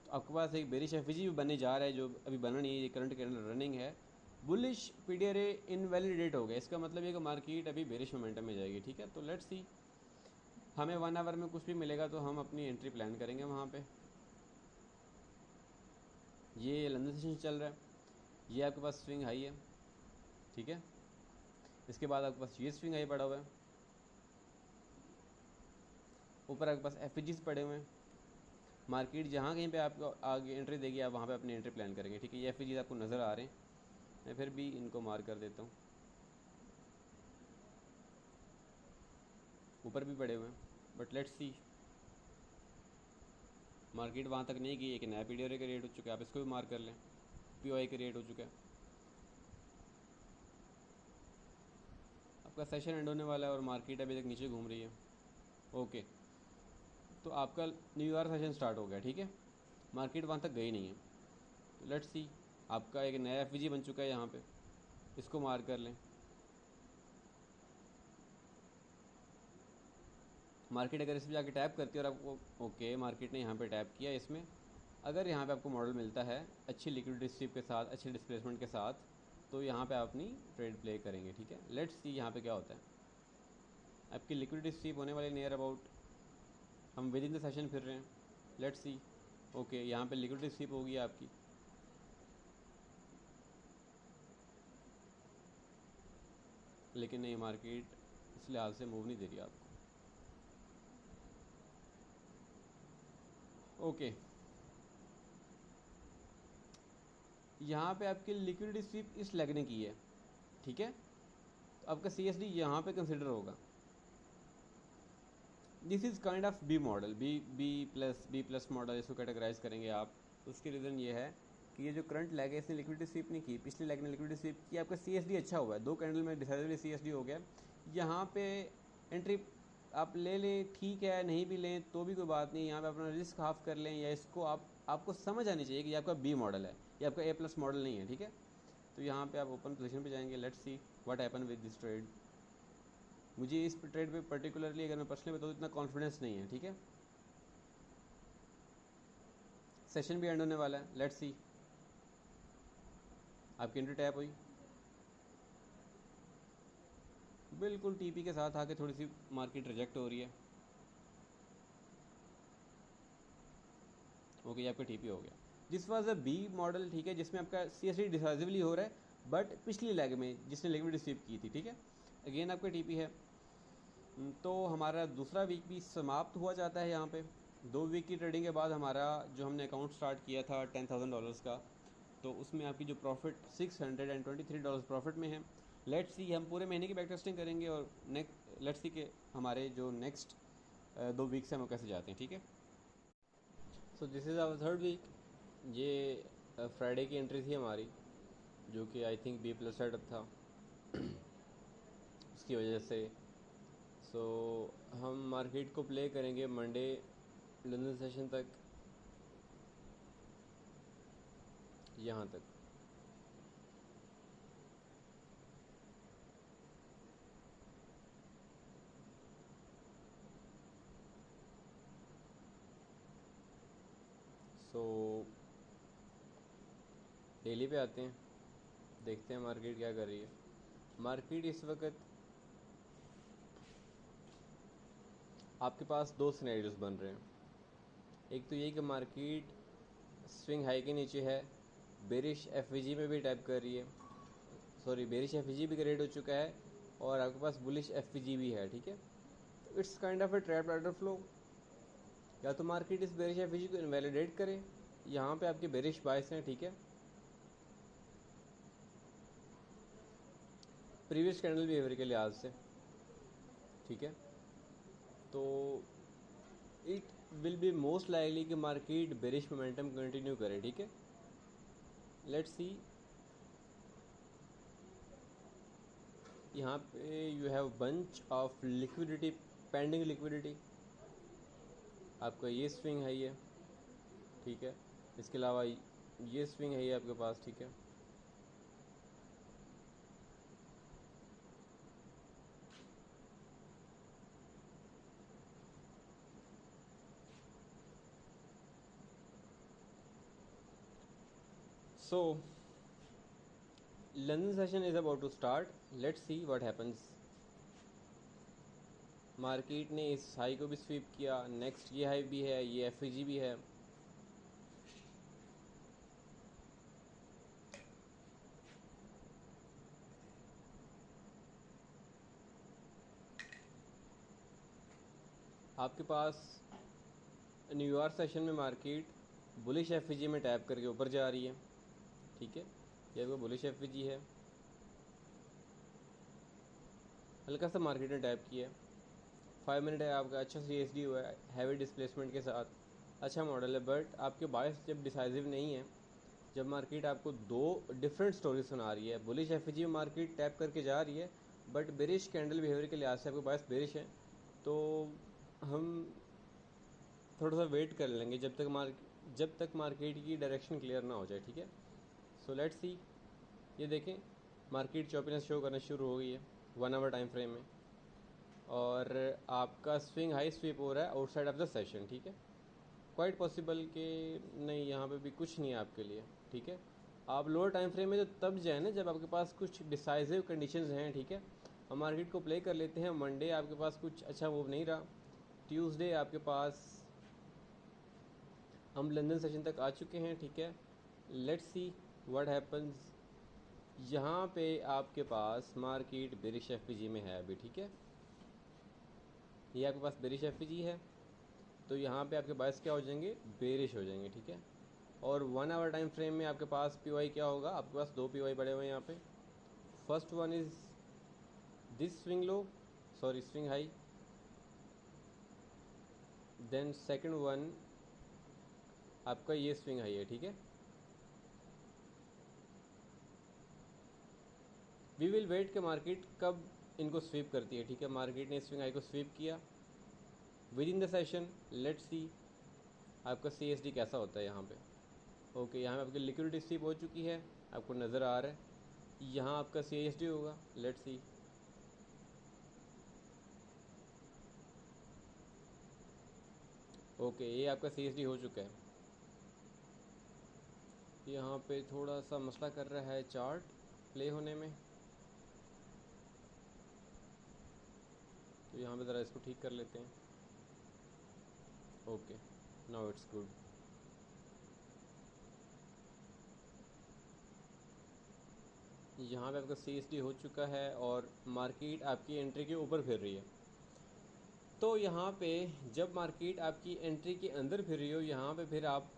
तो आपके पास एक बेरिश एफवीजी भी बनने जा रहा है, जो अभी बना नहीं है, ये करंट कैंडल रनिंग है। बुलिश पीडीआरए इनवैलिडेट हो गया, इसका मतलब ये कि मार्केट अभी बेरिश मोमेंटम में जाएगी, ठीक है। तो लेट्स सी, हमें 1 आवर में कुछ भी मिलेगा तो हम अपनी एंट्री प्लान करेंगे वहाँ पे। ये लंदन सेशन चल रहा है, ये आपके पास स्विंग हाई है, ठीक है। इसके बाद आपके पास ये स्विंग हाई पड़ा हुआ है, ऊपर आपके पास एफईजीज पड़े हुए हैं। मार्केट जहाँ कहीं पे आपको आगे एंट्री देगी, आप वहाँ पे अपनी एंट्री प्लान करेंगे, ठीक है। ये एफईजीज आपको नज़र आ रहे हैं, मैं फिर भी इनको मार्क कर देता हूँ, ऊपर भी पड़े हुए हैं। बट लेट्स सी, मार्केट वहाँ तक नहीं गई, एक नया पीडीआरए का रेट हो चुका है, आप इसको भी मार्क कर लें, पीओआई का रेट हो चुका है। आपका सेशन एंड होने वाला है और मार्केट अभी तक नीचे घूम रही है, ओके। तो आपका न्यू ईयर सेशन स्टार्ट हो गया, ठीक है। मार्केट वहाँ तक गई नहीं है, तो लेट्स सी, आपका एक नया एफवीजी बन चुका है यहाँ पे, इसको मार्क कर लें। मार्केट अगर इस पर जाके टैप करती है और आपको, ओके, मार्केट ने यहाँ पे टैप किया इसमें, अगर यहाँ पे आपको मॉडल मिलता है अच्छी लिक्विडिटी स्वीप के साथ, अच्छे डिस्प्लेसमेंट के साथ, तो यहाँ पे आप अपनी ट्रेड प्ले करेंगे, ठीक है। लेट्स सी यहाँ पे क्या होता है। आपकी लिक्विडिटी स्वीप होने वाली नियर अबाउट, हम विद इन द सेशन फिर रहे हैं, लेट्स सी, ओके, यहाँ पे लिक्विडिटी स्वीप होगी आपकी, लेकिन नहीं, मार्केट इस लिहाज से मूव नहीं दे रही आपको, ओके। यहाँ पे आपकी लिक्विडिटी स्वीप इस लेग ने की है, ठीक है। तो आपका सी एस डी यहाँ पे कंसिडर होगा। This is kind of B model, B plus model इसको कैटेगराइज करेंगे आप। उसकी रीज़न ये है कि ये जो करंट लैग है, इसने लिक्विडिटी स्वीप नहीं की, पिछले लैग ने लिक्विडिटी स्वीप की, आपका सी एस डी अच्छा हुआ है, 2 कैंडल में डिसाइडेबली सी एस डी हो गया। यहाँ पे एंट्री आप ले लें, ठीक है, नहीं भी लें तो भी कोई बात नहीं, यहाँ पे अपना रिस्क हाफ कर लें, या इसको आपको समझ आनी चाहिए कि ये आपका बी मॉडल है, ये आपका ए प्लस मॉडल नहीं है, ठीक है। तो यहाँ पे आप ओपन पोजीशन पे जाएंगे, let's see what happen with this trade. मुझे इस ट्रेड पे पर्टिकुलरली अगर मैं पर्सनली बताऊँ, इतना कॉन्फिडेंस नहीं है, ठीक है। सेशन भी एंड होने वाला है, लेट्स सी, आपकी एंट्री टैप हुई, बिल्कुल टीपी के साथ आके थोड़ी सी मार्केट रिजेक्ट हो रही है, ओके, ये आपका टीपी हो गया। This was a B model, ठीक है, जिसमें आपका सी एस डी डिसाइसिवली हो रहा है, बट पिछली लेग में जिसने लिक्विड रिसीव की थी, ठीक है। अगेन आपका टीपी है। तो हमारा दूसरा वीक भी समाप्त हुआ जाता है यहाँ पे। 2 वीक की ट्रेडिंग के बाद हमारा जो हमने अकाउंट स्टार्ट किया था $10,000 का, तो उसमें आपकी जो प्रॉफिट $623 प्रॉफिट में है। लेट्स सी, हम पूरे महीने की बैक टेस्टिंग करेंगे और लेट्स सी के हमारे जो नेक्स्ट 2 वीक्स हैं वो कैसे जाते हैं, ठीक है। So this is our third week. ये फ्राइडे की एंट्री थी हमारी, जो कि I think B plus setup था, उसकी वजह से। सो हम मार्केट को प्ले करेंगे मंडे लंदन सेशन तक, यहाँ तक। सो डेली पे आते हैं, देखते हैं मार्केट क्या कर रही है। मार्केट इस वक्त आपके पास 2 सिनेरियोज बन रहे हैं। एक तो ये कि मार्केट स्विंग हाई के नीचे है, बेरिश एफवीजी में भी टैप कर रही है, सॉरी, बेरिश एफवीजी भी क्रिएट हो चुका है, और आपके पास बुलिश एफवीजी भी है, ठीक है। तो it's kind of A trap order flow. या तो मार्केट इस बेरिश एफवीजी को इनवैलिडेट करे, यहाँ पे आपके बेरिश बायस हैं, ठीक है, प्रीवियस कैंडल बिहेवियर के लिहाज से, ठीक है। तो it will be most likely कि मार्केट बेरिश मोमेंटम कंटिन्यू करे, ठीक है। लेट्स सी, यहाँ पे you have bunch of liquidity, pending liquidity, आपका ये स्विंग है ये, ठीक है। इसके अलावा ये स्विंग है ये आपके पास, ठीक है। So London session is about to start, let's see what happens. Market ने इस हाई को भी स्वीप किया, नेक्स्ट ये हाई भी है, ये एफ भी है। आपके पास न्यूयॉर्क सेशन में मार्केट बुलिश एफ में टैप करके ऊपर जा रही है, ठीक है, ये आपका बुलिश एफ है। हल्का सा मार्केट ने टैप किया है, 5 मिनट है आपका, अच्छा CSD हुआ है हैवी डिस्प्लेसमेंट के साथ, अच्छा मॉडल है। बट आपके बायस जब डिसाइसिव नहीं है, जब मार्केट आपको दो डिफरेंट स्टोरी सुना रही है, बुलिश एफ में मार्केट टैप करके जा रही है बट बेरिश कैंडल बिहेवियर के लिहाज से आपके बायस बेरिश है, तो हम थोड़ा सा वेट कर लेंगे जब तक मार्केट की डायरेक्शन क्लियर ना हो जाए, ठीक है। सो लेट्स सी, ये देखें मार्केट चॉपीनेस शो करना शुरू हो गई है 1 आवर टाइम फ्रेम में, और आपका स्विंग हाई स्वीप हो रहा है आउटसाइड ऑफ द सेशन, ठीक है। क्वाइट पॉसिबल कि नहीं, यहाँ पे भी कुछ नहीं है आपके लिए, ठीक है। आप लोअर टाइम फ्रेम में तो तब जाए ना जब आपके पास कुछ डिसाइसिव कंडीशंस हैं, ठीक है। हम मार्केट को प्ले कर लेते हैं। मंडे आपके पास कुछ अच्छा मूव नहीं रहा, ट्यूसडे आपके पास हम लंदन सेशन तक आ चुके हैं, ठीक है। Let's see what happens. यहाँ पे आपके पास मार्केट बेरिश एफ में है अभी, ठीक है। ये आपके पास बेरिश एफ है, तो यहाँ पे आपके बायस क्या हो जाएंगे, बेरिश हो जाएंगे, ठीक है। और 1 आवर टाइम फ्रेम में आपके पास PY क्या होगा, आपके पास दो PY पड़े हुए हैं यहाँ पे। First one is this swing low, sorry swing high, then second one आपका ये स्विंग हाई है, ठीक है। वी विल वेट के मार्केट कब इनको स्वीप करती है, ठीक है। मार्केट ने स्विंग हाई को स्वीप किया within the session, let's see आपका CSD कैसा होता है यहाँ पे। ओके, यहाँ पे आपकी लिक्विडिटी स्वीप हो चुकी है, आपको नज़र आ रहा है। यहाँ आपका CSD होगा, लेट्स सी। ओके, ये आपका CSD हो चुका है। यहाँ पे थोड़ा सा मसला कर रहा है चार्ट प्ले होने में, तो यहाँ पे ज़रा इसको ठीक कर लेते हैं। Okay, now it's good. यहाँ पे आपका CSD हो चुका है और मार्केट आपकी एंट्री के ऊपर फिर रही है। तो यहाँ पे जब मार्केट आपकी एंट्री के अंदर फिर रही हो, यहाँ पे फिर आप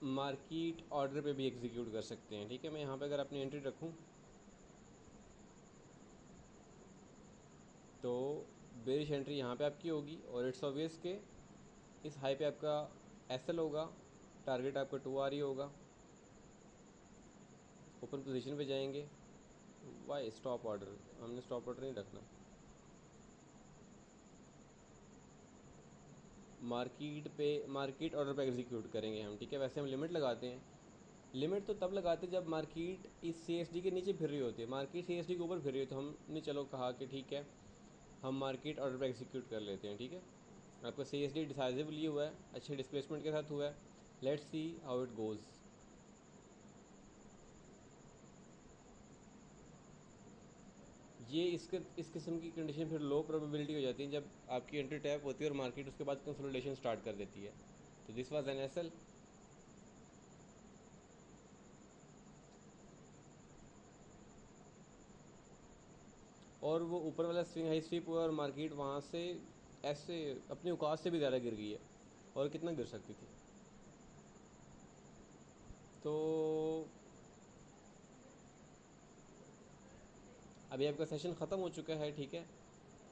मार्केट ऑर्डर पे भी एग्जीक्यूट कर सकते हैं, ठीक है। मैं यहाँ पे अगर अपनी एंट्री रखूँ तो बेरिश एंट्री यहाँ पे आपकी होगी, और इट्स ऑब्वियस के इस हाई पे आपका SL होगा, टारगेट आपका 2 RE होगा। ओपन पोजीशन पे जाएंगे, वाई स्टॉप ऑर्डर, हमने स्टॉप ऑर्डर नहीं रखना। मार्केट ऑर्डर पे एग्जीक्यूट करेंगे हम, ठीक है। वैसे हम लिमिट लगाते हैं, लिमिट तो तब लगाते हैं जब मार्केट इस CSD के नीचे फिर रही होती है। मार्केट CSD के ऊपर फिर रही हो तो हमने चलो कहा कि ठीक है हम मार्केट ऑर्डर पे एग्जीक्यूट कर लेते हैं, ठीक है। आपका CSD डिसाइसिवली हुआ है, अच्छे डिस्प्लेसमेंट के साथ हुआ है। Let's see how it goes. ये इस किस्म की कंडीशन फिर लो प्रोबेबिलिटी हो जाती है जब आपकी एंट्री टैप होती है और मार्केट उसके बाद कंसोलिडेशन स्टार्ट कर देती है। तो दिस वाज एन SL। और वो ऊपर वाला स्विंग हाई स्वीप हुआ और मार्केट वहाँ से ऐसे अपनी औकात से भी ज़्यादा गिर गई है, और कितना गिर सकती थी। तो अभी आपका सेशन ख़त्म हो चुका है, ठीक है।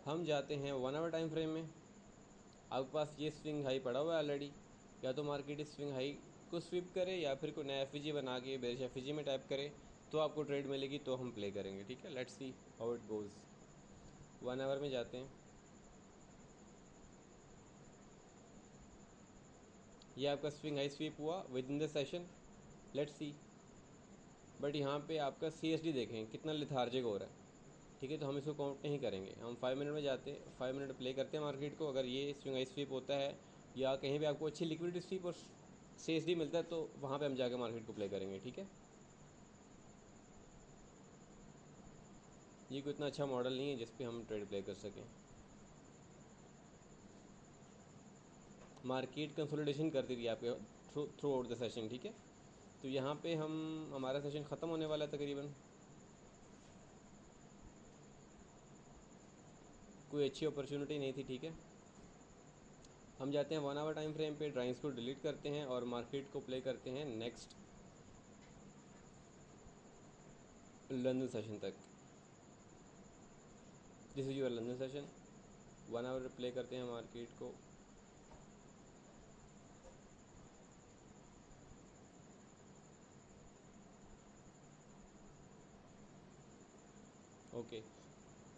हम जाते हैं 1 आवर टाइम फ्रेम में। आपके पास ये स्विंग हाई पड़ा हुआ है ऑलरेडी, या तो मार्केट इस स्विंग हाई को स्वीप करे या फिर कोई नया FVG बना के बेरिश FVG में टाइप करे तो आपको ट्रेड मिलेगी, तो हम प्ले करेंगे, ठीक है। Let's see how it goes. 1 hour में जाते हैं। ये आपका स्विंग हाई स्वीप हुआ within the session, let's see. But यहाँ पे आपका CSD देखें कितना लिथार्जिक हो रहा है, ठीक है। तो हम इसको काउंट नहीं करेंगे, हम 5 मिनट में जाते हैं, 5 मिनट प्ले करते हैं मार्केट को। अगर ये स्विंग हाई स्वीप होता है या कहीं भी आपको अच्छी लिक्विडिटी स्वीप और CSD मिलता है तो वहाँ पे हम जाके मार्केट को प्ले करेंगे, ठीक है।
ये कोई इतना अच्छा मॉडल नहीं है जिस पे हम ट्रेड प्ले कर सकें। मार्केट कंसोलिडेशन करती थी आपके थ्रू आउट द सेशन, ठीक है। तो यहाँ पे हमारा सेशन ख़त्म होने वाला है तकरीबन। कोई अच्छी अपॉर्चुनिटी नहीं थी, ठीक है। हम जाते हैं 1 आवर टाइम फ्रेम पे, ड्राइंग्स को डिलीट करते हैं और मार्केट को प्ले करते हैं नेक्स्ट लंदन सेशन तक। This is your London session. 1 hour play करते हैं मार्केट को। ओके,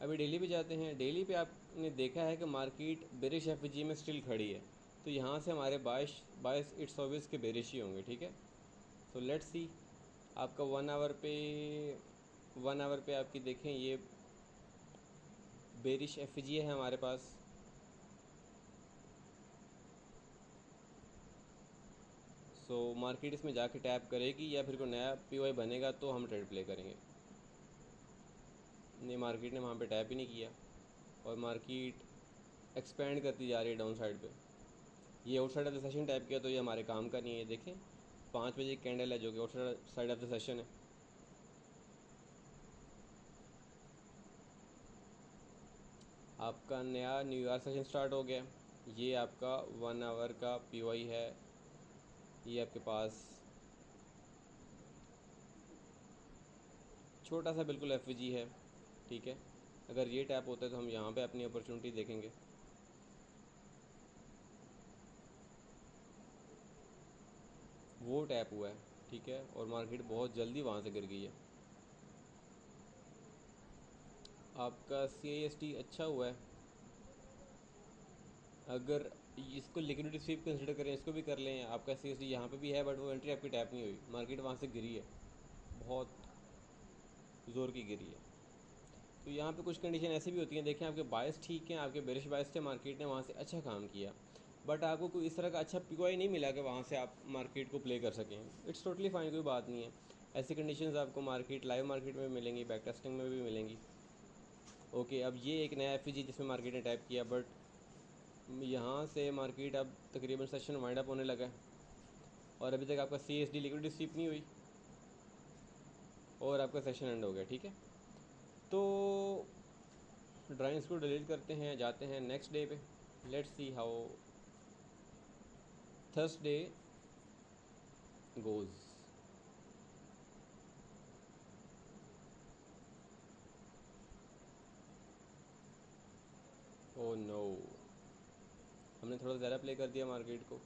अभी डेली पे जाते हैं। डेली पे आपने देखा है कि मार्केट बेरिश एफईजी में स्टिल खड़ी है, तो यहाँ से हमारे बाइस बाइस इट्स ऑब्वियस के बेरिश ही होंगे, ठीक है। सो लेट्स सी आपका 1 आवर पे आपकी देखें ये बेरिश एफईजी है हमारे पास। सो मार्केट इसमें जाके टैप करेगी या फिर कोई नया पीओआई बनेगा तो हम ट्रेड प्ले करेंगे। नहीं, मार्केट ने वहाँ पे टैप ही नहीं किया और मार्केट एक्सपेंड करती जा रही है डाउन साइड पे। ये out side of the session tap किया तो ये हमारे काम का नहीं है। देखें 5 बजे कैंडल है जो कि out side of the session है। आपका नया न्यूयॉर्क सेशन स्टार्ट हो गया। ये आपका 1 आवर का पीओआई है। ये आपके पास छोटा सा बिल्कुल एफवीजी है, ठीक है। अगर ये टैप होता है तो हम यहाँ पे अपनी अपॉर्चुनिटी देखेंगे। वो टैप हुआ है, ठीक है, और मार्केट बहुत जल्दी वहाँ से गिर गई है। आपका CIST अच्छा हुआ है। अगर इसको लिक्विडिटी स्वीप कंसिडर करें, इसको भी कर लें। आपका CIST यहाँ पे भी है बट वो एंट्री आपकी टैप नहीं हुई, मार्केट वहाँ से गिरी है, बहुत ज़ोर की गिरी है। तो यहाँ पे कुछ कंडीशन ऐसी भी होती हैं। देखें आपके बायस ठीक हैं, आपके बेरिश बायस थे, मार्केट ने वहाँ से अच्छा काम किया, बट आपको कोई इस तरह का अच्छा पीओआई नहीं मिला कि वहाँ से आप मार्केट को प्ले कर सकें। इट्स टोटली फाइन, कोई बात नहीं है। ऐसी कंडीशंस आपको लाइव मार्केट में भी मिलेंगी, बैक टेस्टिंग में भी मिलेंगी। ओके, अब ये एक नया एफ जिसमें मार्केट ने टैप किया, बट यहाँ से मार्केट अब तकरीबन सेशन वाइंड अप होने लगा है और अभी तक आपका CSD लिक्विडिटी स्वीप नहीं हुई और आपका सेशन एंड हो गया, ठीक है। तो ड्राइंग्स को डिलीट करते हैं, जाते हैं नेक्स्ट डे पे। Let's see how Thursday goes. Oh no, हमने थोड़ा ज़्यादा प्ले कर दिया मार्केट को।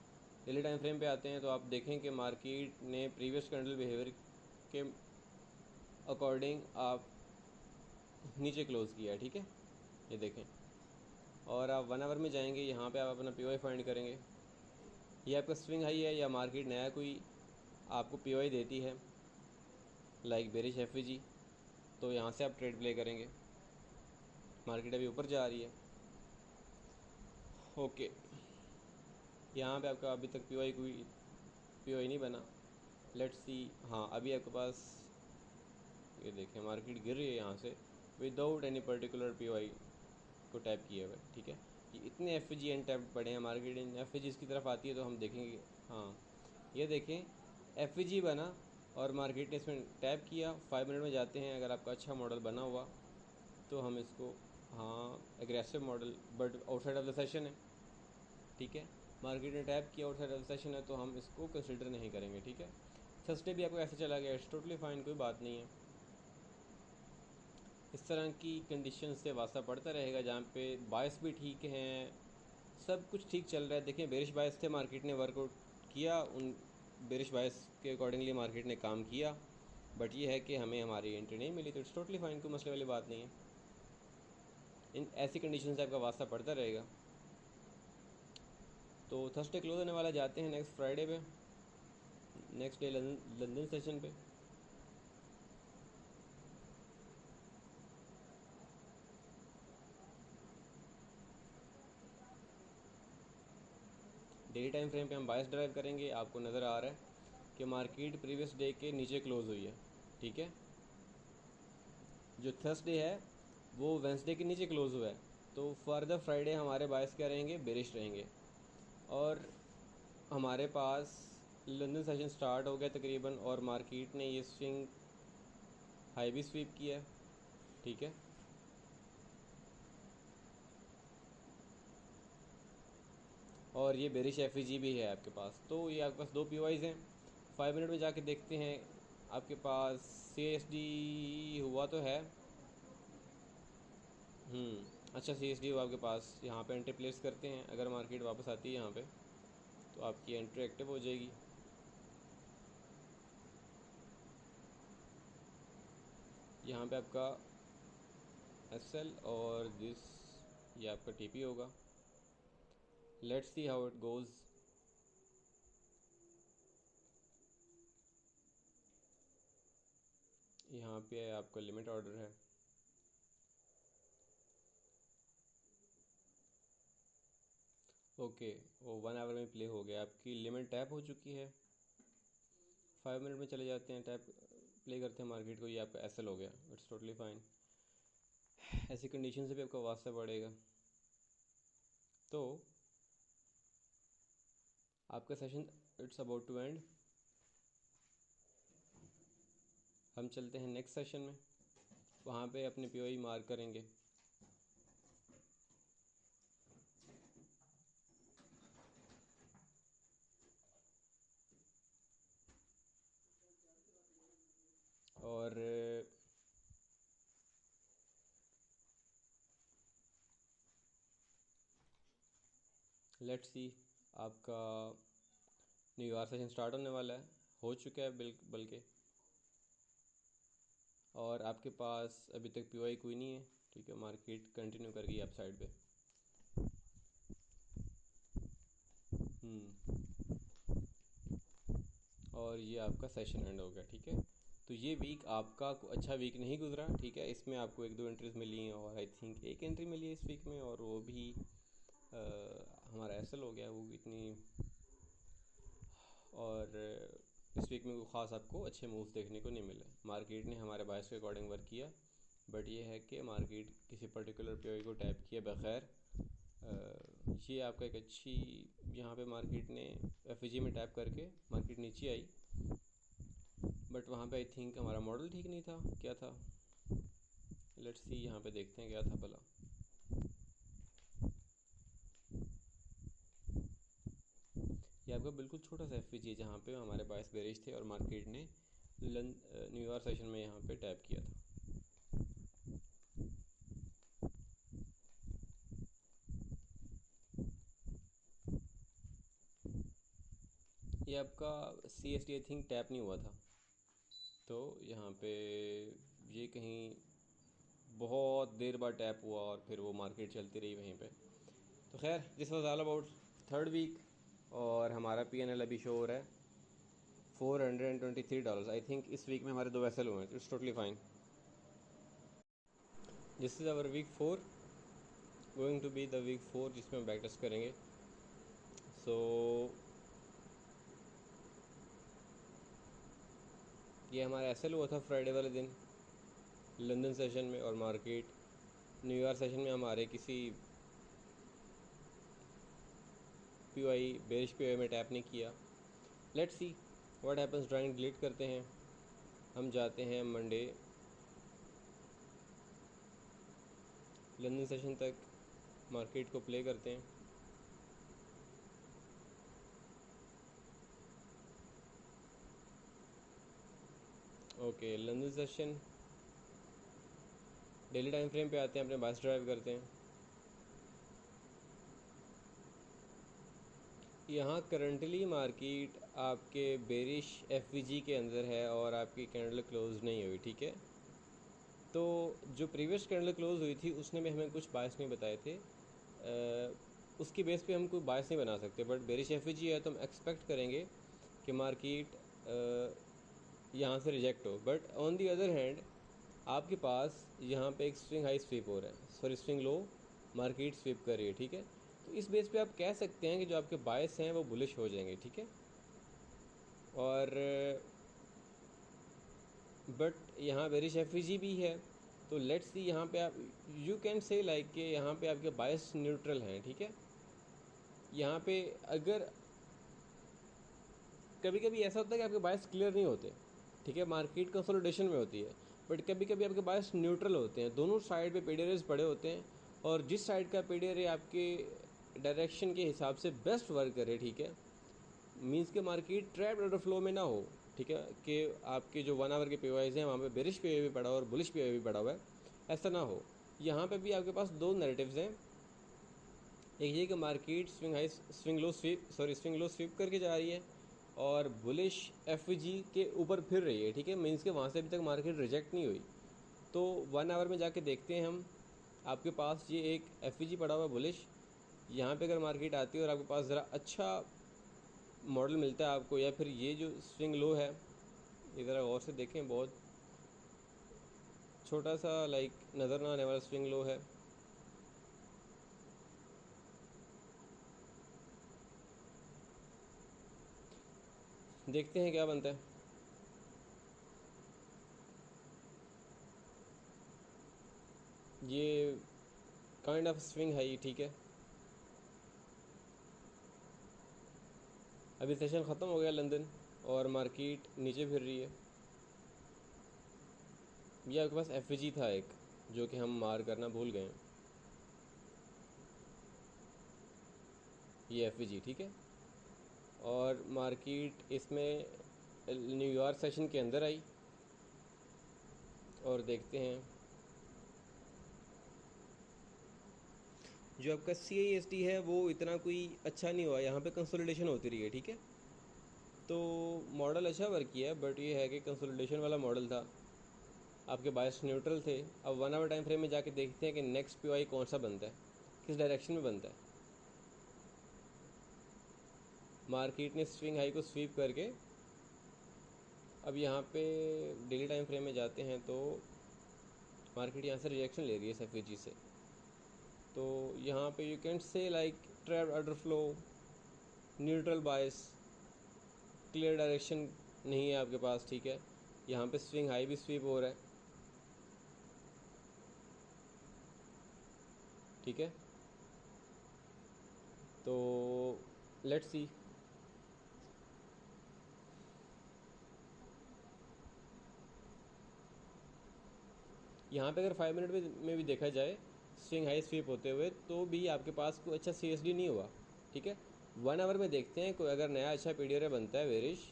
डेली टाइम फ्रेम पे आते हैं तो आप देखें कि मार्केट ने प्रीवियस कैंडल बिहेवियर के अकॉर्डिंग आप नीचे क्लोज़ किया है, ठीक है, ये देखें। और आप 1 आवर में जाएंगे, यहाँ पे आप अपना पीओआई फाइंड करेंगे। ये आपका स्विंग हाई है या मार्केट नया कोई आपको पीओआई देती है लाइक बेरिश एफवीजी, तो यहाँ से आप ट्रेड प्ले करेंगे। मार्केट अभी ऊपर जा रही है। ओके, यहाँ पे आपका अभी तक पीओआई नहीं बना। लेट्स सी, हाँ अभी आपके पास ये देखें मार्केट गिर रही है यहाँ से विदाउट एनी पर्टिकुलर पीओआई को टैप किए हुए, ठीक है। ये इतने एफवीजी एन टैप पड़े हैं, मार्केट इन एफवीजी की तरफ आती है तो हम देखेंगे। हाँ, ये देखें एफवीजी बना और मार्केट ने इसमें टैप किया। 5 मिनट में जाते हैं, अगर आपका अच्छा मॉडल बना हुआ तो हम इसको, हाँ aggressive model but outside of the session है, ठीक है। मार्केट ने टैप किया आउटसाइड ऑफ द सेशन है तो हम इसको कंसिडर नहीं करेंगे, ठीक है। थर्सडे भी आपको ऐसे चला गया, इट्स टोटली फाइन, कोई बात नहीं है। इस तरह की कंडीशन से वास्ता पड़ता रहेगा जहाँ पे बायस भी ठीक हैं, सब कुछ ठीक चल रहा है। देखें बेरिश बायस थे, मार्केट ने वर्कआउट किया, उन बेरिश बायस के अकॉर्डिंगली मार्केट ने काम किया, बट ये है कि हमें हमारी एंट्री नहीं मिली, तो इट्स टोटली फाइन, कोई मसले वाली बात नहीं है। इन ऐसी कंडीशन से आपका वास्ता पड़ता रहेगा। तो थर्सडे क्लोज होने वाला, जाते हैं नेक्स्ट फ्राइडे पे, नेक्स्ट डे लंदन सेशन पे। डेली टाइम फ्रेम पे हम बायस ड्राइव करेंगे। आपको नज़र आ रहा है कि मार्केट प्रीवियस डे के नीचे क्लोज हुई है, ठीक है। जो थर्सडे है
वो वेंसडे के नीचे क्लोज़ हुआ है, तो फर्दर फ्राइडे हमारे बायस क्या रहेंगे, बेरिश रहेंगे। और हमारे पास लंदन सेशन स्टार्ट हो गया तकरीबन, और मार्केट ने ये स्विंग हाई भी स्वीप किया है, ठीक है। और ये बेरिश एफ भी है आपके पास, तो ये आपके पास दो पी हैं। 5 मिनट में जाके देखते हैं आपके पास CSD हुआ तो है। अच्छा, CSD हुआ आपके पास, यहाँ पे एंट्री प्लेस करते हैं। अगर मार्केट वापस आती है यहाँ पे तो आपकी एंट्री एक्टिव हो जाएगी। यहाँ पे आपका SL और दिस, ये आपका TP होगा। Let's see how it goes. यहाँ पे आपका लिमिट ऑर्डर है। ओके, वो 1 आवर में प्ले हो गया, आपकी लिमिट टैप हो चुकी है। 5 मिनट में चले जाते हैं, टैप प्ले करते हैं मार्केट को। ये आपका SL हो गया, इट्स टोटली फाइन। ऐसी कंडीशन से भी आपका वास्ता पड़ेगा। तो आपका session it's about to end. हम चलते हैं नेक्स्ट सेशन में, वहाँ पे अपने POI मार्क करेंगे। और लेट्स सी, आपका न्यूयॉर्क सेशन स्टार्ट होने वाला है, हो चुका है बल्कि। और आपके पास अभी तक POI कोई नहीं है, ठीक है। मार्केट कंटिन्यू कर गई अप साइड पे। हम्म और ये आपका सेशन एंड हो गया, ठीक है। तो ये वीक आपका अच्छा वीक नहीं गुजरा, ठीक है। इसमें आपको एक दो एंट्रीज मिली हैं, और आई थिंक एक एंट्री मिली है इस वीक में, और वो भी हमारा SL हो गया, वो इतनी। और इस वीक में कोई ख़ास आपको अच्छे मूव्स देखने को नहीं मिले। मार्केट ने हमारे बायस के अकॉर्डिंग वर्क किया, बट ये है कि मार्केट किसी पर्टिकुलर POI को टैप किया बगैर। ये आपका एक अच्छी, यहाँ पे मार्केट ने FEG में टैप करके मार्केट नीचे आई, बट वहाँ पे आई थिंक हमारा मॉडल ठीक नहीं था, क्या था। लेट्स सी, यहाँ पे देखते हैं क्या था भला। ये आपका बिल्कुल छोटा सा FEG है, जहाँ पे हमारे पास बेरिश थे और मार्केट ने न्यूयॉर्क सेशन में यहाँ पे टैप किया था। ये आपका CSD आई थिंक टैप नहीं हुआ था, तो यहाँ पे ये कहीं बहुत देर बाद टैप हुआ, और फिर वो मार्केट चलती रही वहीं पे। तो खैर, this was all about third week, और हमारा PNL अभी शो हो रहा है $423। आई थिंक इस वीक में हमारे 2 वैसल हुए हैं, it's totally fine. This is our week 4, going to be the week 4 जिसमें हम बैक टेस्ट करेंगे। सो ये हमारा SL हुआ था फ्राइडे वाले दिन लंदन सेशन में, और मार्केट न्यूयॉर्क सेशन में हमारे किसी POI बेरिश POI में टैप नहीं किया। Let's see what happens. Drawing delete करते हैं, हम जाते हैं मंडे लंदन सेशन तक, मार्केट को प्ले करते हैं। Okay, London session daily time frame पे आते हैं, अपने बाइस ड्राइव करते हैं। यहाँ करंटली मार्केट आपके बेरिश FVG के अंदर है, और आपकी कैंडल क्लोज नहीं हुई, ठीक है। तो जो प्रीवियस कैंडल क्लोज हुई थी उसने भी हमें कुछ बायस नहीं बताए थे, उसकी बेस पे हम कोई बायस नहीं बना सकते। बट बेरिश FVG है तो हम एक्सपेक्ट करेंगे कि मार्केट यहाँ से रिजेक्ट हो। But on the other hand आपके पास यहाँ पे एक स्विंग हाई स्वीप हो रहा है, sorry swing low market sweep कर रही है, ठीक है। तो इस बेस पे आप कह सकते हैं कि जो आपके बायस हैं वो बुलिश हो जाएंगे, ठीक है। और बट यहाँ बेरिश FVG भी है,
तो लेट्स सी यहाँ पे आप यू कैन से लाइक कि यहाँ पे आपके बायस न्यूट्रल हैं, ठीक है। यहाँ पे अगर कभी कभी ऐसा होता है कि आपके बायस क्लियर नहीं होते, ठीक है, मार्केट कंसोलिडेशन में होती है, बट कभी कभी आपके बायस न्यूट्रल होते हैं, दोनों साइड पे पेडियर्स पड़े होते हैं, और जिस साइड का पेडियर आपके डायरेक्शन के हिसाब से बेस्ट वर्क करे, ठीक है, मीन्स के मार्केट ट्रैप ऑर्डर फ्लो में ना हो, ठीक है, कि आपके जो 1 आवर के पीवाईज हैं वहाँ पे बेरिश पीवाई भी पड़ा हुआ है और बुलिश पीवाई भी पड़ा हुआ है, ऐसा ना हो। यहाँ पे भी आपके पास दो नैरेटिव्स हैं, एक ये कि मार्केट स्विंग लो स्वीप करके जा रही है और बुलिश एफजी के ऊपर फिर रही है, ठीक है, मीन्स के वहाँ से अभी तक मार्केट रिजेक्ट नहीं हुई। तो 1 आवर में जाके देखते हैं हम, आपके पास ये एक एफजी पड़ा हुआ है बुलिश, यहाँ पे अगर मार्केट आती है और आपके पास ज़रा अच्छा मॉडल मिलता है आपको, या फिर ये जो स्विंग लो है, ये ज़रा गौर से देखें, बहुत छोटा सा लाइक नज़र ना आने वाला स्विंग लो है, देखते हैं क्या बनता है। ये काइंड ऑफ स्विंग है ये, ठीक है। अभी सेशन ख़त्म हो गया लंदन और मार्केट नीचे फिर रही है। ये आपके पास एफ था एक, जो कि हम मार करना भूल गए, ये एफ ठीक है। और मार्केट इसमें न्यूयॉर्क सेशन के अंदर आई और देखते हैं जो आपका CAST है वो इतना कोई अच्छा नहीं हुआ, यहाँ पे कंसोलिडेशन होती रही है, ठीक है। तो मॉडल अच्छा वर्क किया, बट ये है कि कंसोलिडेशन वाला मॉडल था, आपके बायस न्यूट्रल थे। अब 1 आवर टाइम फ्रेम में जाके देखते हैं कि नेक्स्ट PY कौन सा बनता है, किस डायरेक्शन में बनता है। मार्केट ने स्विंग हाई को स्वीप करके अब यहाँ पे डेली टाइम फ्रेम में जाते हैं तो मार्केट यहाँ से रिजेक्शन ले रही है SFG से। तो यहाँ पे you can say like trap order flow, neutral bias, clear direction नहीं है आपके पास, ठीक है। यहाँ पे स्विंग हाई भी स्वीप हो रहा है, ठीक है। तो लेट्स सी, यहाँ पे अगर 5 मिनट में भी देखा जाए स्विंग हाई स्वीप होते हुए, तो भी आपके पास कोई अच्छा CSD नहीं हुआ, ठीक है। 1 आवर में देखते हैं कोई अगर नया अच्छा पीडियर बनता है वेरिश,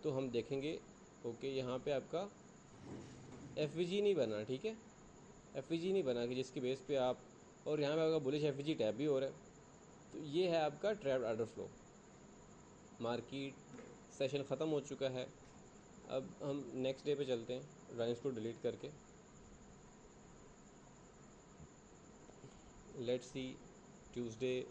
तो हम देखेंगे। ओके, यहाँ पे आपका FVG नहीं बना, ठीक है, FVG नहीं बना कि जिसकी बेस पे आप, और यहाँ पे आपका बुलिश FVG टैप भी हो रहा है। तो ये है आपका trap order flow. Market session ख़त्म हो चुका है, अब हम नेक्स्ट डे पे चलते हैं लाइन्स को डिलीट करके। लेट्स सी ट्यूसडे,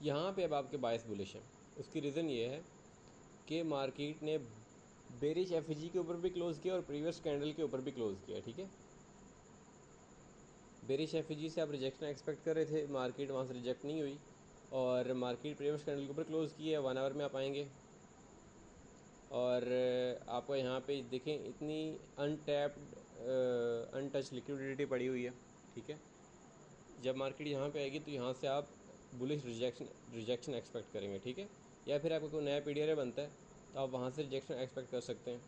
यहाँ पे अब आपके बायस बुलिश हैं। उसकी रीज़न ये है कि मार्केट ने बेरिश FG के ऊपर भी क्लोज़ किया और प्रीवियस कैंडल के ऊपर भी क्लोज़ किया, ठीक है। बेरिश FG से आप रिजेक्शन एक्सपेक्ट कर रहे थे, मार्केट वहाँ से रिजेक्ट नहीं हुई और मार्केट प्रीवियस कैंडल के ऊपर क्लोज़ की है। 1 आवर में आप आएंगे और आपको यहाँ पे देखें इतनी अनटैप्ड अनटच लिक्विडिटी पड़ी हुई है, ठीक है। जब मार्केट यहाँ पे आएगी तो यहाँ से आप बुलिश रिजेक्शन एक्सपेक्ट करेंगे, ठीक है। या फिर आपको कोई नया PDR बनता है तो आप वहाँ से रिजेक्शन एक्सपेक्ट कर सकते हैं।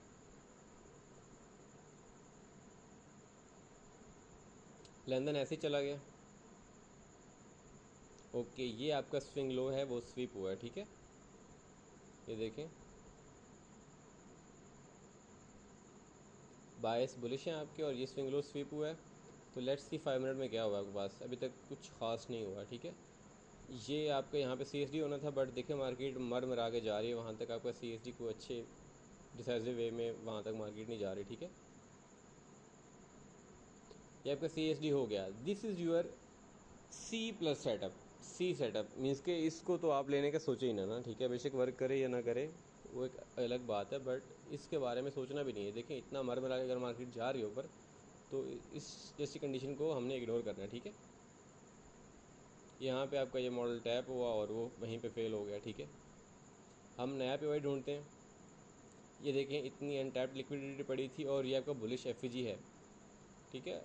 लंदन ऐसे ही चला गया। ओके, ये आपका स्विंग लो है, वो स्वीप हुआ है, ठीक है। ये देखें, बायस बुलिश हैं आपके और ये स्विंग लो स्वीप हुआ है। तो लेट्स सी 5 मिनट में क्या हुआ आपके पास, अभी तक कुछ खास नहीं हुआ, ठीक है। ये आपका यहाँ पे CSD होना था, बट देखें मार्केट मर आगे जा रही है, वहाँ तक आपका CSD को अच्छे डिसाइसिव वे में वहाँ तक मार्केट नहीं जा रही, ठीक है। ये आपका CSD हो गया। This is your C+ setup. C setup means के इसको तो आप लेने का सोचे ही ना, ठीक है। बेशक वर्क करे या ना करे वो एक अलग बात है, बट इसके बारे में सोचना भी नहीं है। देखिए इतना मर के अगर मार्केट जा रही है ऊपर, तो इस जैसी कंडीशन को हमने इग्नोर करना है, ठीक है। यहाँ पे आपका ये मॉडल टैप हुआ और वो वहीं पे फेल हो गया, ठीक है। हम नया पीवाई ढूंढते हैं। ये देखें, इतनी अनटैप्ड लिक्विडिटी पड़ी थी और ये आपका बुलिश एफईजी है, ठीक है।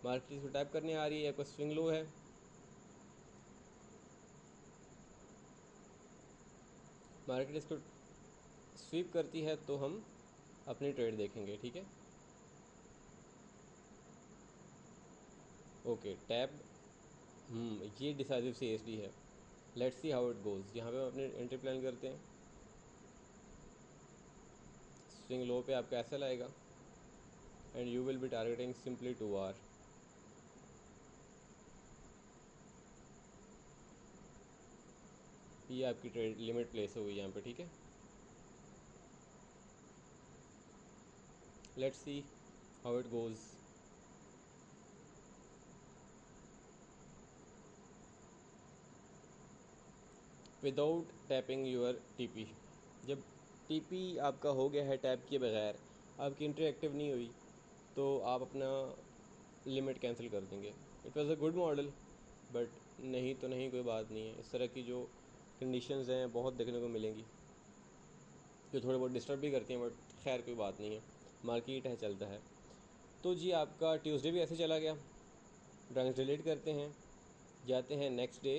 मार्केट इसको टैप करने आ रही है, आपका स्विंग लो है। मार्केट इसको स्वीप करती है तो हम अपनी ट्रेड देखेंगे, ठीक है। ओके, टैप, ये डिसाइसिव CSD है। Let's see how it goes. यहाँ पे हम अपनी एंट्री प्लान करते हैं। स्विंग लो पे आपका एसएल आएगा and you will be targeting simply 2 hour. ये आपकी ट्रेड लिमिट प्लेस हो गई यहाँ पे, ठीक है। Let's see how it goes. Without tapping your TP। जब TP आपका हो गया है टैप किए बगैर, आपकी एंट्री एक्टिव नहीं हुई, तो आप अपना लिमिट कैंसिल कर देंगे। It was a good model, but नहीं तो नहीं, कोई बात नहीं है। इस तरह की जो कंडीशंस हैं बहुत देखने को मिलेंगी, जो थोड़े बहुत डिस्टर्ब भी करती हैं, बट खैर कोई बात नहीं है, मार्केट है, चलता है। तो जी आपका ट्यूसडे भी ऐसे चला गया। ड्राइंग्स डिलीट करते हैं, जाते हैं नेक्स्ट डे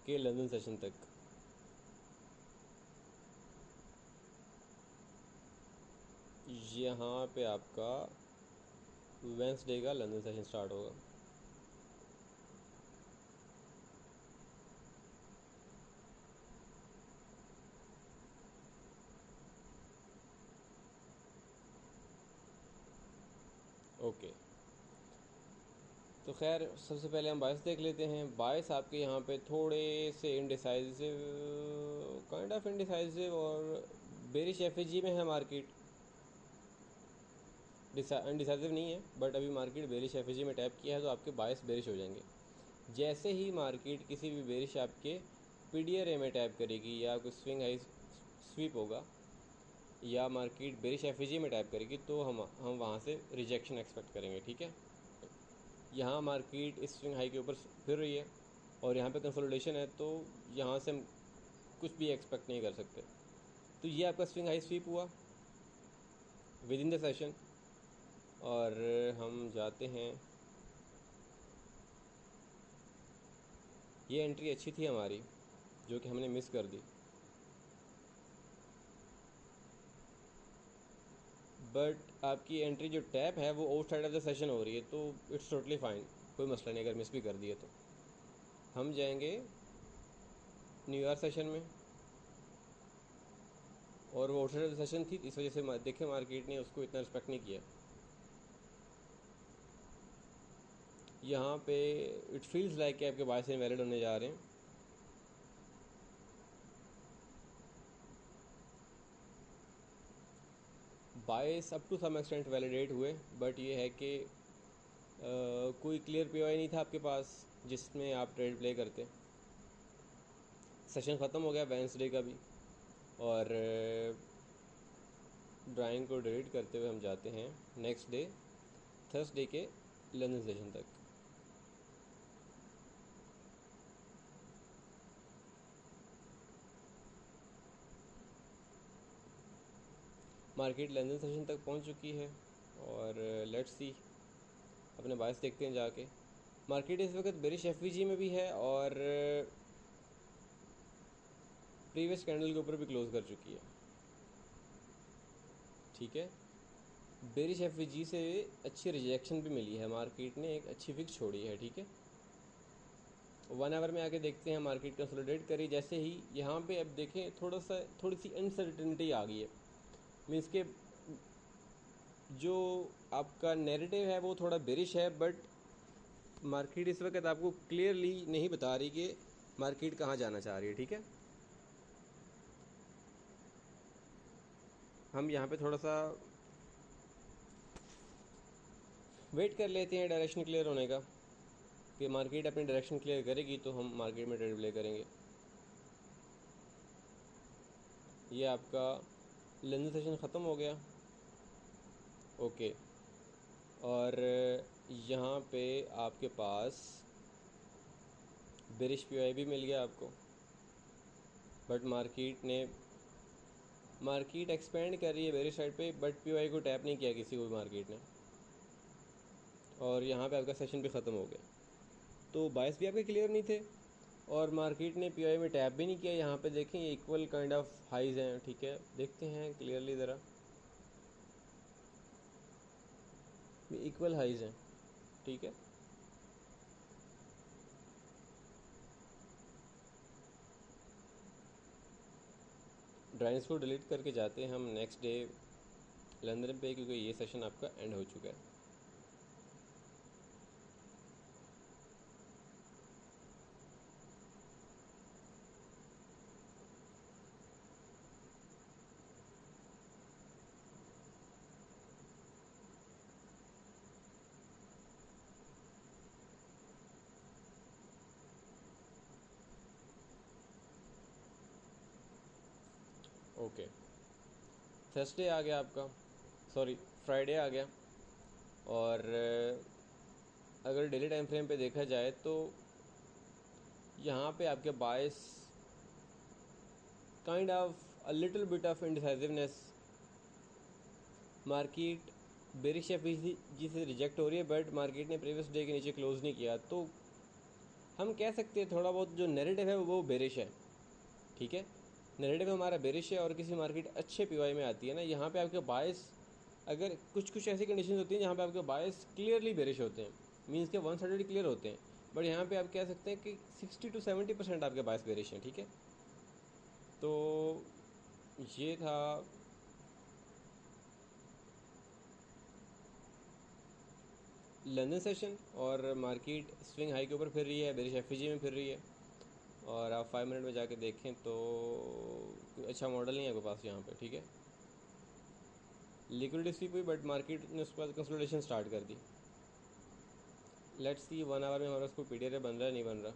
के लंदन सेशन तक। यहाँ पे आपका वेंसडे का लंदन सेशन स्टार्ट होगा। ओके, तो खैर सबसे पहले हम बायस देख लेते हैं। बायस आपके यहाँ पे थोड़े से इनडिसाइसिव, काइंड ऑफ इनडिसाइसिव और बेरिश एफएजी में है मार्केट। अनडिसाइसिव नहीं है, बट अभी मार्केट बेरिश एफएजी में टैप किया है, तो आपके बायस बेरिश हो जाएंगे। जैसे ही मार्केट किसी भी बेरिश आपके PDRA में टैप करेगी, या कोई स्विंग हाई स्वीप होगा, या मार्केट बेरिश एफएजी में टैप करेगी, तो हम वहाँ से रिजेक्शन एक्सपेक्ट करेंगे, ठीक है। यहाँ मार्केट इस स्विंग हाई के ऊपर फिर रही है और यहाँ पे कंसोलिडेशन है, तो यहाँ से हम कुछ भी एक्सपेक्ट नहीं कर सकते। तो ये आपका स्विंग हाई स्वीप हुआ विद इन द सेशन, और हम जाते हैं। ये एंट्री अच्छी थी हमारी, जो कि हमने मिस कर दी, बट आपकी एंट्री जो टैप है वो out side of the session हो रही है, तो इट्स टोटली फाइन, कोई मसला नहीं अगर मिस भी कर दिए तो। हम जाएंगे न्यूयॉर्क सेशन में, और वो out side of the session थी, इस वजह से देखें मार्केट ने उसको इतना रिस्पेक्ट नहीं किया। यहाँ पे इट फील्स लाइक कि आपके बायस इनवैलिड होने जा रहे हैं। Bias up to some extent validate हुए, बट ये है कि कोई क्लियर POI नहीं था आपके पास जिसमें आप ट्रेड प्ले करते। सेशन ख़त्म हो गया वेंसडे का भी, और ड्राइंग को डिलीट करते हुए हम जाते हैं नेक्स्ट डे थर्सडे के लंदन सेशन तक। मार्केट लंदन सेशन तक पहुंच चुकी है, और लेट्स सी, अपने बायस देखते हैं जाके। मार्केट इस वक्त बेरिश एफवीजी में भी है, और प्रीवियस कैंडल के ऊपर भी क्लोज कर चुकी है, ठीक है। बेरिश एफवीजी से अच्छी रिजेक्शन भी मिली है, मार्केट ने एक अच्छी फिक्स छोड़ी है, ठीक है। 1 आवर में आके देखते हैं, मार्केट कंसोलिडेट करी जैसे ही, यहाँ पे अब देखें थोड़ी सी अनसर्टेनिटी आ गई है। मीन्स के जो आपका नैरेटिव है वो थोड़ा बेरिश है, बट मार्केट इस वक्त आपको क्लियरली नहीं बता रही कि मार्केट कहाँ जाना चाह रही है, ठीक है। हम यहाँ पे थोड़ा सा वेट कर लेते हैं डायरेक्शन क्लियर होने का, कि मार्केट अपनी डायरेक्शन क्लियर करेगी तो हम मार्केट में ट्रेड प्ले करेंगे। ये आपका लंदन सेशन ख़त्म हो गया। ओके, और यहाँ पे आपके पास बेरिश पीओआई भी मिल गया आपको, बट मार्केट एक्सपेंड कर रही है बेरिश साइड पे, बट पीओआई को टैप नहीं किया किसी को भी मार्केट ने, और यहाँ पे आपका सेशन भी ख़त्म हो गया। तो बायस भी आपके क्लियर नहीं थे और मार्केट ने पीओआई में टैप भी नहीं किया। यहाँ पे देखें ये इक्वल काइंड ऑफ हाइज हैं, ठीक है, देखते हैं क्लियरली ज़रा, इक्वल हाइज हैं, ठीक है। ड्राइंग्स को डिलीट करके जाते हैं हम नेक्स्ट डे लंदन पे, क्योंकि ये सेशन आपका एंड हो चुका है। ओके, थर्सडे आ गया आपका, सॉरी फ्राइडे आ गया, और अगर डेली टाइम फ्रेम पे देखा जाए तो यहाँ पे आपके bias kind of a little bit of indecisiveness, market bearish FVC से रिजेक्ट हो रही है, बट मार्केट ने प्रीवियस डे के नीचे क्लोज नहीं किया, तो हम कह सकते हैं थोड़ा बहुत जो नैरेटिव है वो बेरिश है, ठीक है। नैरेटिव हमारा बेरिश है और किसी मार्केट अच्छे पीवाई में आती है ना, यहाँ पे आपके बायस, अगर कुछ कुछ ऐसी कंडीशन होती हैं जहाँ पे आपके बायस क्लियरली बेरिश होते हैं, मीन्स के वन साइडेड क्लियर होते हैं, बट यहाँ पे आप कह सकते हैं कि 60 to 70% आपके बायस बेरिश हैं, ठीक है। तो ये था लंदन सेशन, और मार्केट स्विंग हाई के ऊपर फिर रही है, बेरिश एफईजी में फिर रही है, और आप 5 मिनट में जाके देखें तो कोई अच्छा मॉडल नहीं है आपके पास यहाँ पे, ठीक है। लिक्विडिटी स्वीप हुई, बट मार्केट ने उसके बाद कंसोलिडेशन स्टार्ट कर दी। लेट्स सी 1 आवर में हमारा उसको पीडीआर बन रहा है नहीं बन रहा,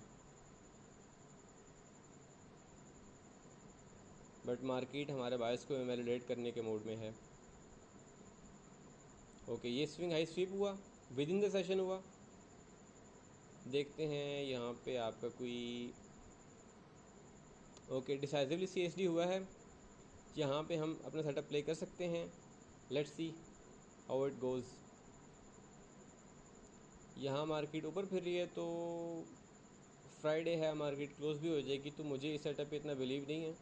बट मार्केट हमारे बायस को वैलिडेट करने के मूड में है। ओके, ये स्विंग हाई स्वीप हुआ, विद इन द सेशन हुआ, देखते हैं यहाँ पे आपका कोई, ओके डिसाइसिवली सीएसडी हुआ है, यहाँ पे हम अपना सेटअप प्ले कर सकते हैं। Let's see how it goes. यहाँ मार्केट ऊपर फिर रही है, तो फ्राइडे है, मार्केट क्लोज भी हो जाएगी, तो मुझे इस सेटअप पे इतना बिलीव नहीं है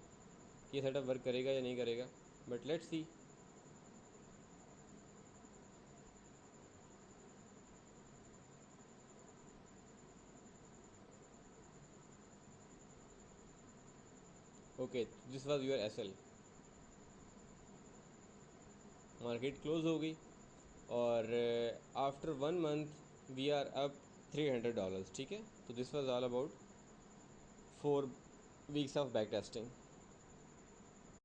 कि ये सेटअप वर्क करेगा या नहीं करेगा, but let's see. Okay, this was your SL. Market close हो गई और after 1 month we are up $300, ठीक है। तो this was all about 4 weeks of back testing.